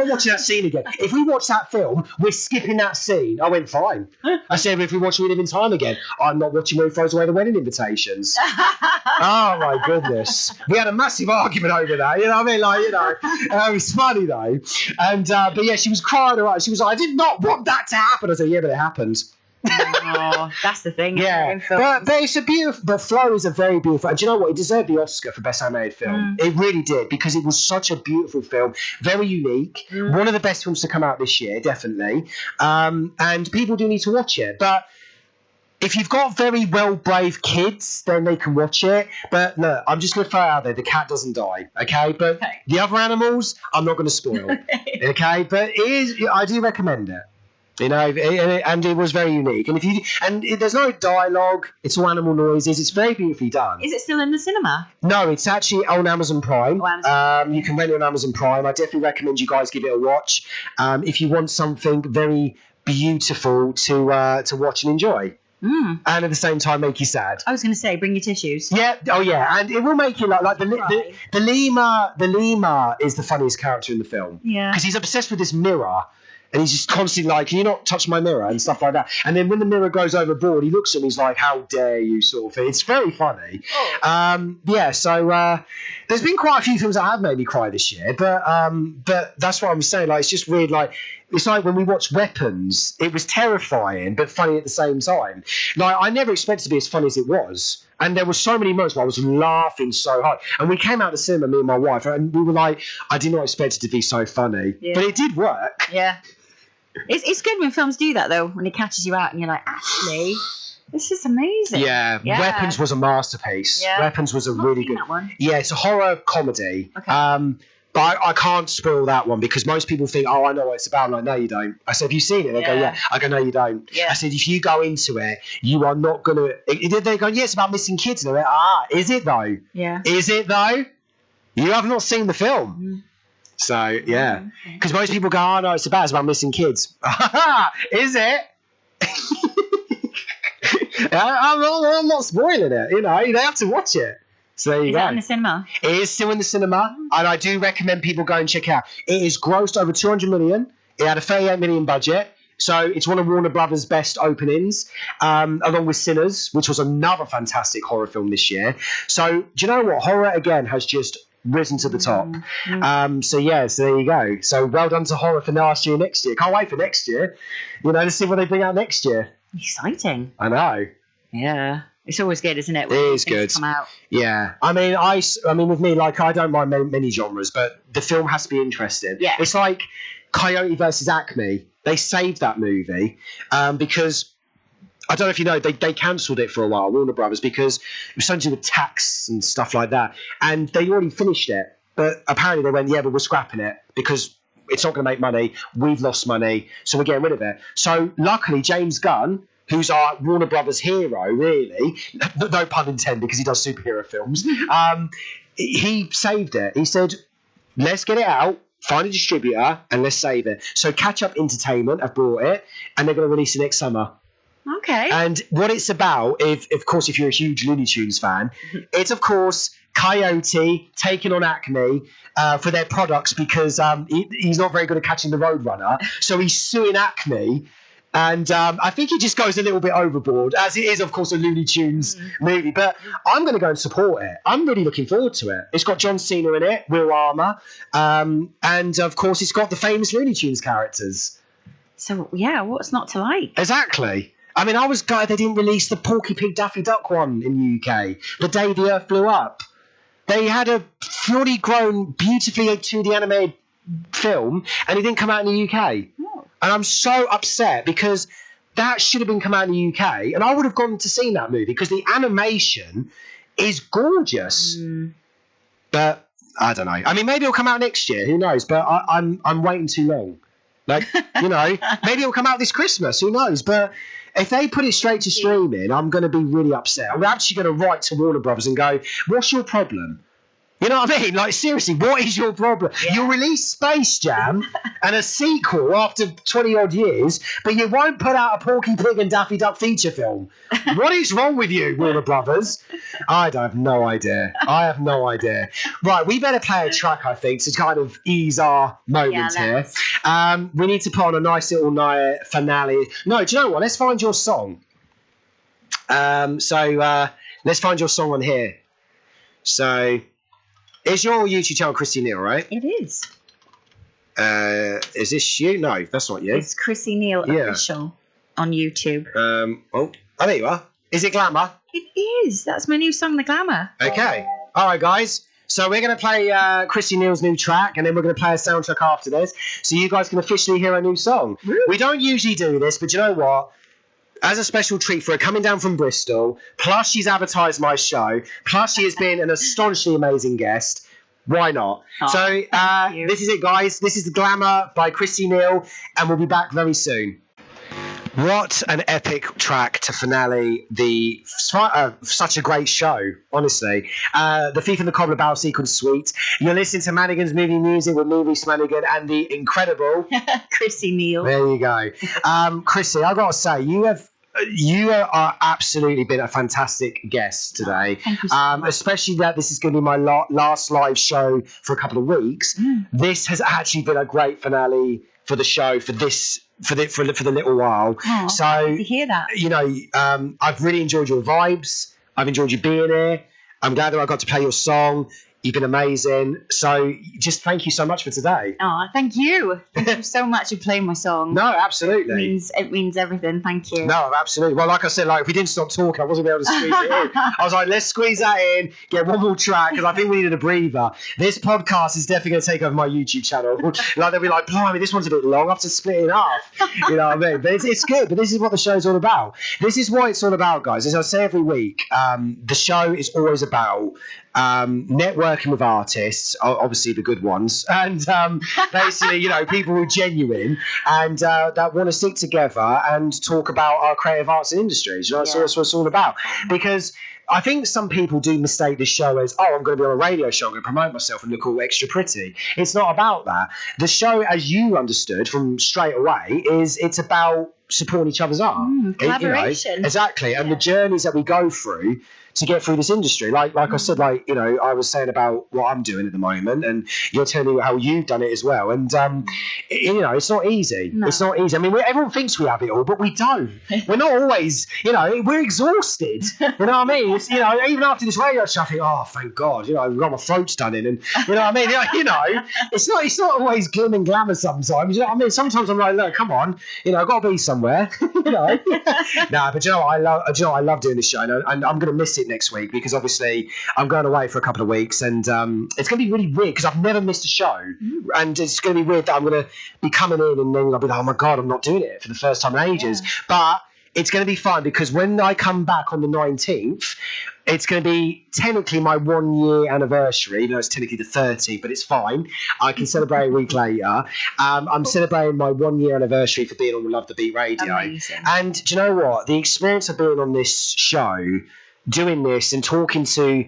[SPEAKER 1] watching that scene again. If we watch that film, we're skipping that scene. I went, fine. I said, if we watch We Live in Time again, I'm not watching where he throws away the wedding invitations. Oh my goodness. We had a massive argument over that. You know what I mean? It was funny though. And but yeah, she was crying. She was like, I did not want that to happen. I said, yeah, but it happened.
[SPEAKER 2] Oh, that's the thing.
[SPEAKER 1] Yeah, but it's a beautiful. But Flow is a very beautiful. And do you know what? It deserved the Oscar for Best Animated Film. It really did, because it was such a beautiful film, very unique, one of the best films to come out this year, definitely. And people do need to watch it. But if you've got very well-braved kids, then they can watch it. But look, I'm just going to throw it out there: the cat doesn't die, okay? But the other animals, I'm not going to spoil, okay? But I do recommend it. You know, and it was very unique. And there's no dialogue; it's all animal noises. It's very beautifully done.
[SPEAKER 2] Is it still in the cinema?
[SPEAKER 1] No, it's actually on Amazon Prime.
[SPEAKER 2] Oh, Amazon.
[SPEAKER 1] You can rent it on Amazon Prime. I definitely recommend you guys give it a watch if you want something very beautiful to watch and enjoy. And at the same time make you sad.
[SPEAKER 2] I was going to say, bring your tissues.
[SPEAKER 1] Yeah. Oh yeah, and it will make you like the lemur. The lemur is the funniest character in the film.
[SPEAKER 2] Yeah.
[SPEAKER 1] Because he's obsessed with this mirror. And he's just constantly like, can you not touch my mirror and stuff like that. And then when the mirror goes overboard, he looks at me, he's like, how dare you, sort of thing. It's very funny. So there's been quite a few films that have made me cry this year. But that's what I'm saying. Like, it's just weird. Like, it's like when we watched Weapons, it was terrifying but funny at the same time. Like, I never expected it to be as funny as it was. And there were so many moments where I was laughing so hard. And we came out of the cinema, me and my wife, and we were like, I did not expect it to be so funny. Yeah. But it did work.
[SPEAKER 2] Yeah. It's good when films do that, though, when it catches you out and you're like, actually, this is amazing.
[SPEAKER 1] Yeah. Weapons was a masterpiece.
[SPEAKER 2] Yeah.
[SPEAKER 1] Weapons was a really good
[SPEAKER 2] that one.
[SPEAKER 1] Yeah, it's a horror comedy.
[SPEAKER 2] Okay.
[SPEAKER 1] But I can't spoil that one because most people think, oh, I know what it's about. I'm like, no, you don't. I said, have you seen it? They go, yeah. I go, no, you don't.
[SPEAKER 2] Yeah.
[SPEAKER 1] I said, if you go into it, you are not going to... They go, yeah, it's about missing kids. And I went, is it though?
[SPEAKER 2] Yeah.
[SPEAKER 1] Is it though? You have not seen the film. So, yeah. Because most people go, oh, no, it's about missing kids. Is it? I'm not spoiling it. You know, they have to watch it. So there you go.
[SPEAKER 2] Is it in the cinema?
[SPEAKER 1] It is still in the cinema, and I do recommend people go and check it out. It is grossed over 200 million. It had a 38 million budget, so it's one of Warner Brothers' best openings, along with Sinners, which was another fantastic horror film this year. So do you know what? Horror again has just risen to the top. So there you go. So well done to horror for last year, next year. Can't wait for next year. You know, to see what they bring out next year.
[SPEAKER 2] Exciting.
[SPEAKER 1] I know.
[SPEAKER 2] Yeah. It's always good, isn't it?
[SPEAKER 1] It is good.
[SPEAKER 2] Come out.
[SPEAKER 1] Yeah. I mean, with me, like, I don't mind many genres, but the film has to be interesting.
[SPEAKER 2] Yeah.
[SPEAKER 1] It's like Coyote versus Acme. They saved that movie because I don't know if you know, they cancelled it for a while, Warner Brothers, because it was something to do with tax and stuff like that. And they already finished it. But apparently they went, yeah, but we're scrapping it because it's not going to make money. We've lost money. So we're getting rid of it. So luckily, James Gunn, who's our Warner Brothers hero, really, no pun intended because he does superhero films, he saved it. He said, let's get it out, find a distributor, and let's save it. So Catch Up Entertainment have brought it, and they're going to release it next summer.
[SPEAKER 2] Okay.
[SPEAKER 1] And what it's about, of course, if you're a huge Looney Tunes fan, it's, of course, Coyote taking on Acme for their products because he's not very good at catching the Roadrunner. So he's suing Acme. And I think he just goes a little bit overboard, as it is, of course, a Looney Tunes movie. But I'm going to go and support it. I'm really looking forward to it. It's got John Cena in it, Will Armour, and, of course, it's got the famous Looney Tunes characters.
[SPEAKER 2] So, yeah, what's not to like?
[SPEAKER 1] Exactly. I mean, I was glad they didn't release the Porky Pig Daffy Duck one in the UK, the day the Earth blew up. They had a fully grown, beautifully 2D animated film, and it didn't come out in the UK. And I'm so upset because that should have been come out in the UK, and I would have gone to see that movie because the animation is gorgeous. But I don't know. I mean, maybe it'll come out next year. Who knows? But I'm waiting too long. Like, you know, maybe it'll come out this Christmas. Who knows? But if they put it straight to streaming, I'm going to be really upset. I'm actually going to write to Warner Brothers and go, "What's your problem?" You know what I mean? Like, seriously, what is your problem? Yeah. You'll release Space Jam and a sequel after 20-odd years, but you won't put out a Porky Pig and Daffy Duck feature film. What is wrong with you, Warner Brothers? I have no idea. I have no idea. Right, we better play a track, I think, to kind of ease our moment here. We need to put on a nice little finale. No, do you know what? Let's find your song. Let's find your song on here. So... Is your YouTube channel Chrissy Neal, right?
[SPEAKER 2] It is.
[SPEAKER 1] Is this you? No, that's not you.
[SPEAKER 2] It's Chrissy Neal Official. on YouTube.
[SPEAKER 1] There you are. Is it Glamour?
[SPEAKER 2] It is. That's my new song, The Glamour.
[SPEAKER 1] Okay. All right, guys. So we're going to play Chrissy Neal's new track, and then we're going to play a soundtrack after this, so you guys can officially hear a new song.
[SPEAKER 2] Woo.
[SPEAKER 1] We don't usually do this, but you know what? As a special treat for her coming down from Bristol, plus she's advertised my show, plus she has been an astonishingly amazing guest. Why not?
[SPEAKER 2] Oh,
[SPEAKER 1] so
[SPEAKER 2] you.
[SPEAKER 1] this is it, guys. This is Glamour by Chrissy Neal, and we'll be back very soon. What an epic track to finale such a great show, honestly. The Thief and the Cobbler Battle Sequence Suite. You're listening to Manigan's Movie Music with me, Reece Manigan, and the incredible
[SPEAKER 2] Chrissy Neal.
[SPEAKER 1] There you go. Chrissy, I've got to say, you are absolutely been a fantastic guest today.
[SPEAKER 2] Thank you so much.
[SPEAKER 1] Especially that this is going to be my last live show for a couple of weeks. This has actually been a great finale for the show for the little while.
[SPEAKER 2] Oh,
[SPEAKER 1] so
[SPEAKER 2] to hear that.
[SPEAKER 1] You know, I've really enjoyed your vibes. I've enjoyed you being here. I'm glad that I got to play your song. You've been amazing. So just thank you so much for today.
[SPEAKER 2] Oh, thank you. Thank you so much for playing my song.
[SPEAKER 1] No, absolutely.
[SPEAKER 2] It means everything. Thank you.
[SPEAKER 1] No, absolutely. Well, like I said, if we didn't stop talking, I wasn't able to squeeze it in. I was like, let's squeeze that in, get one more track, because I think we needed a breather. This podcast is definitely going to take over my YouTube channel. They'll be like, blimey, this one's a bit long. I have to split it in half. You know what I mean? But it's good. But this is what the show's all about. This is what it's all about, guys. As I say every week, the show is always about networking with artists, obviously the good ones, and basically, you know, people who are genuine and that want to stick together and talk about our creative arts and industries. You know, that's what it's all about. Because I think some people do mistake this show as, I'm going to be on a radio show, I'm going to promote myself and look all extra pretty. It's not about that. The show, as you understood from straight away, it's about supporting each other's art.
[SPEAKER 2] Collaboration.
[SPEAKER 1] You know, exactly. And the journeys that we go through to get through this industry. Like I said, you know, I was saying about what I'm doing at the moment, and you're telling me how you've done it as well. And, you know, it's not easy.
[SPEAKER 2] No.
[SPEAKER 1] It's not easy. I mean, everyone thinks we have it all, but we don't. We're not always, you know, we're exhausted. You know what I mean? It's, you know, even after this radio show, I think, thank God, you know, I've got my throat's done in. And, you know what I mean? You know, it's not always glim and glamour sometimes. You know what I mean? Sometimes I'm like, look, come on, you know, I've got to be somewhere. You know? Nah, but you know, I love doing this show, and I'm going to miss it next week because obviously I'm going away for a couple of weeks, and it's going to be really weird because I've never missed a show, and it's going to be weird that I'm going to be coming in and then I'll be like, oh my God, I'm not doing it for the first time in ages. But it's going to be fun because when I come back on the 19th, it's going to be technically my 1 year anniversary. You know, it's technically the 30th, but it's fine. I can celebrate a week later. I'm celebrating my 1 year anniversary for being on Love the Beat Radio.
[SPEAKER 2] Amazing.
[SPEAKER 1] And do you know what? The experience of being on this show, doing this and talking to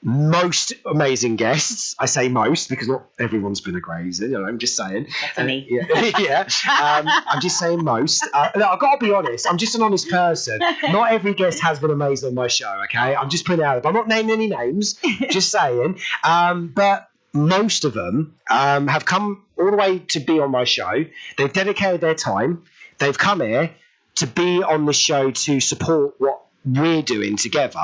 [SPEAKER 1] most amazing guests. I say most because not everyone's been a crazy, you know, I'm just saying.
[SPEAKER 2] Definitely.
[SPEAKER 1] I'm just saying most. Look, I've got to be honest. I'm just an honest person. Not every guest has been amazing on my show, okay? I'm just putting it out there. I'm not naming any names, just saying. But most of them have come all the way to be on my show. They've dedicated their time. They've come here to be on the show to support what we're doing together,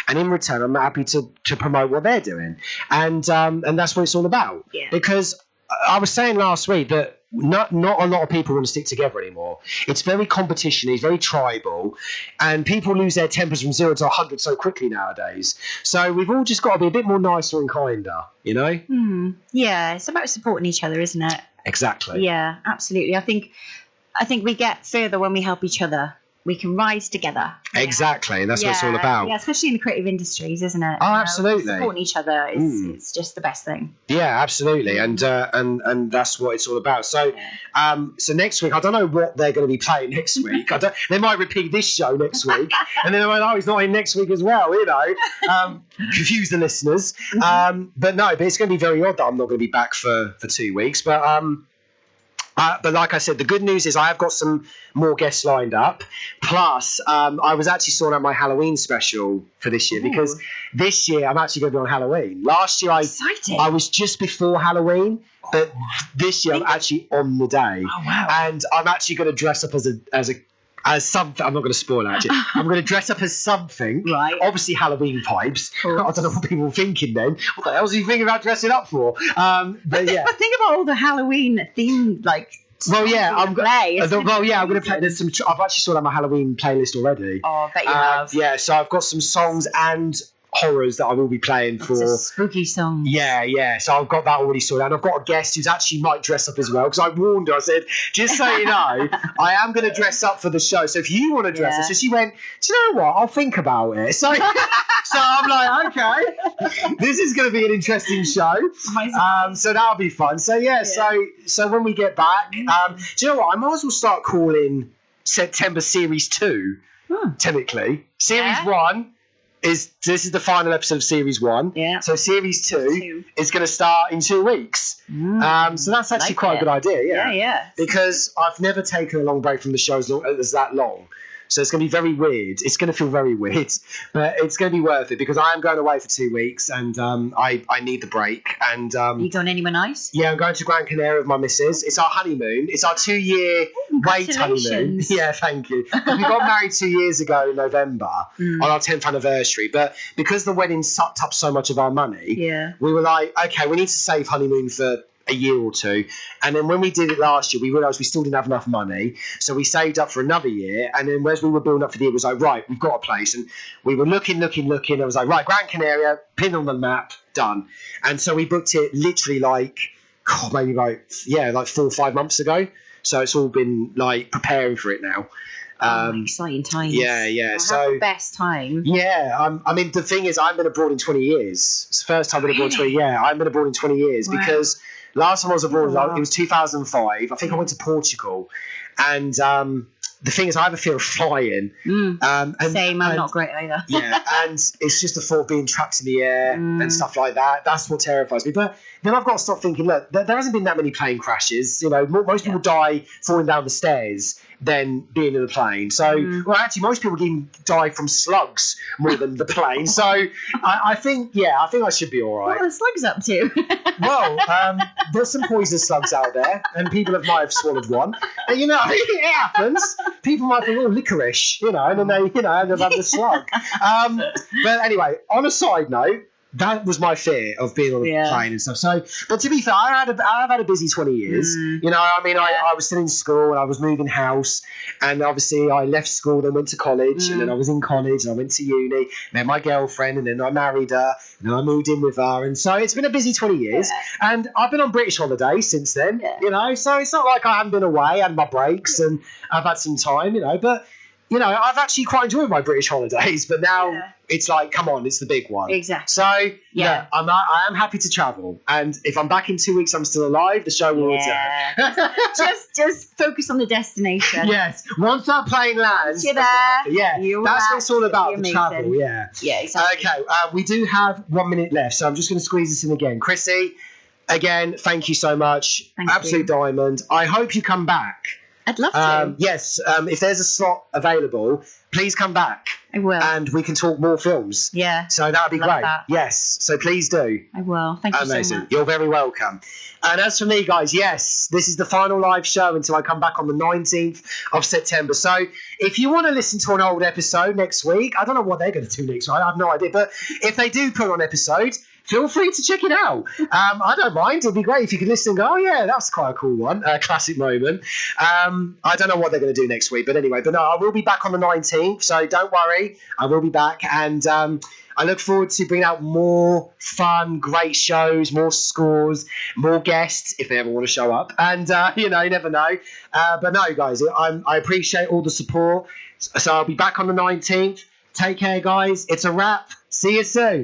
[SPEAKER 1] and in return I'm happy to promote what they're doing, and that's what it's all about. Because I was saying last week that not a lot of people want to stick together anymore. It's very competition-y, it's very tribal, and people lose their tempers from 0 to 100 so quickly nowadays. So we've all just got to be a bit more nicer and kinder, you know.
[SPEAKER 2] Yeah, it's about supporting each other, isn't it?
[SPEAKER 1] Exactly.
[SPEAKER 2] Yeah, absolutely. I think we get further when we help each other. We can rise together.
[SPEAKER 1] Exactly. That's what it's all about.
[SPEAKER 2] Yeah, especially in the creative industries, isn't it?
[SPEAKER 1] Oh, absolutely.
[SPEAKER 2] Supporting each other is just the best thing.
[SPEAKER 1] Yeah, absolutely. And that's what it's all about. So so next week, I don't know what they're going to be playing next week. They might repeat this show next week. And then they're like, oh, he's not in next week as well, you know. Confuse the listeners. But it's going to be very odd that I'm not going to be back for 2 weeks. But like I said, the good news is I have got some more guests lined up. Plus, I was actually sorting out my Halloween special for this year because this year I'm actually going to be on Halloween. Last year I was just before Halloween, but this year I'm actually on the day.
[SPEAKER 2] Oh, wow.
[SPEAKER 1] And I'm actually going to dress up as something. I'm not going to spoil it, actually. I'm going to dress up as something.
[SPEAKER 2] Right.
[SPEAKER 1] Obviously Halloween vibes. I don't know what people were thinking then. What the hell was he thinking about dressing up for? But yeah.
[SPEAKER 2] But think about all the Halloween themed
[SPEAKER 1] Well, yeah,
[SPEAKER 2] I'm going
[SPEAKER 1] to play. There's some. I've actually sorted out my Halloween playlist already.
[SPEAKER 2] Oh, I bet you have.
[SPEAKER 1] Yeah, so I've got some songs and horrors that I will be playing for.
[SPEAKER 2] Lots of spooky songs.
[SPEAKER 1] Yeah. So I've got that already sorted out. And I've got a guest who's actually might dress up as well, because I warned her. I said, just so you know, I am going to dress up for the show. So if you want to dress up, so she went, do you know what? I'll think about it. So, so I'm like, okay, this is going to be an interesting show. So that'll be fun. So yeah. So when we get back, do you know what? I might as well start calling September Series 2. Technically, Series 1. This is the final episode of Series 1. Yeah. So Series 2 is going to start in 2 weeks. So that's actually quite a good idea. Yeah. Because I've never taken a long break from the show as that long. So it's going to be very weird. It's going to feel very weird, but it's going to be worth it, because I am going away for 2 weeks, and I need the break. And
[SPEAKER 2] you going anywhere nice?
[SPEAKER 1] Yeah, I'm going to Gran Canaria with my missus. It's our honeymoon. It's our 2-year wait honeymoon. Yeah, thank you. We got married 2 years ago in November on our 10th anniversary, but because the wedding sucked up so much of our money, we were like, okay, we need to save honeymoon for a year or two. And then when we did it last year, we realised we still didn't have enough money, so we saved up for another year. And then as we were building up for the year, it was like, right, we've got a place. And we were looking. I was like, right, Gran Canaria, pin on the map, done. And so we booked it literally like 4 or 5 months ago. So it's all been like preparing for it now.
[SPEAKER 2] Exciting times.
[SPEAKER 1] Yeah.
[SPEAKER 2] So the best time.
[SPEAKER 1] Yeah. I mean, the thing is, I've been abroad in 20 years. It's the first time I've been abroad in 20 years. Yeah, I've been abroad in 20 years because last time I was abroad, it was 2005. I think I went to Portugal. And the thing is, I have a fear of flying.
[SPEAKER 2] Same, I'm not great either.
[SPEAKER 1] Yeah, and it's just the thought of being trapped in the air and stuff like that. That's what terrifies me. But then I've got to stop thinking, look, there hasn't been that many plane crashes. You know, most people die falling down the stairs than being in a plane. So, well, actually, most people can die from slugs more than the plane. So I think I should be all right.
[SPEAKER 2] What are the slugs up to?
[SPEAKER 1] Well, there's some poisonous slugs out there, and people might have swallowed one. And, you know, it happens. People might think, licorice, you know, and then they've had the slug. But anyway, on a side note, that was my fear of being on a plane and stuff. So, but to be fair, I've had a busy 20 years. You know, I mean, I was still in school and I was moving house, and obviously I left school, then went to college, and then I was in college and I went to uni, met my girlfriend, and then I married her, and then I moved in with her, and so it's been a busy 20 years. And I've been on British holiday since then. You know, so it's not like I haven't been away, I had my breaks, and I've had some time. You know, but. You know, I've actually quite enjoyed my British holidays, but now it's like, come on, it's the big one.
[SPEAKER 2] Exactly.
[SPEAKER 1] So, I am happy to travel. And if I'm back in 2 weeks, I'm still alive, the show will return.
[SPEAKER 2] just focus on the destination.
[SPEAKER 1] Yes. Once that plane lands,
[SPEAKER 2] you're there.
[SPEAKER 1] That's what it's all about, the travel. Yeah.
[SPEAKER 2] Yeah, exactly.
[SPEAKER 1] Okay, we do have 1 minute left, so I'm just going to squeeze this in again. Chrissy, again, thank you so much. Absolute diamond. I hope you come back.
[SPEAKER 2] I'd love to.
[SPEAKER 1] Yes, if there's a slot available, please come back.
[SPEAKER 2] I will.
[SPEAKER 1] And we can talk more films.
[SPEAKER 2] Yeah.
[SPEAKER 1] So that would be great.
[SPEAKER 2] That.
[SPEAKER 1] Yes, so please do.
[SPEAKER 2] I will. Thank you so much.
[SPEAKER 1] You're very welcome. And as for me, guys, yes, this is the final live show until I come back on the 19th of September. So if you want to listen to an old episode next week, I don't know what they're going to do next week. I have no idea. But if they do put on an episode, feel free to check it out. I don't mind. It'd be great if you could listen and go, oh, yeah, that's quite a cool one. Classic moment. I don't know what they're going to do next week. But anyway, no, I will be back on the 19th. So don't worry. I will be back. And I look forward to bringing out more fun, great shows, more scores, more guests, if they ever want to show up. And, you never know. But no, guys, I appreciate all the support. So I'll be back on the 19th. Take care, guys. It's a wrap. See you soon.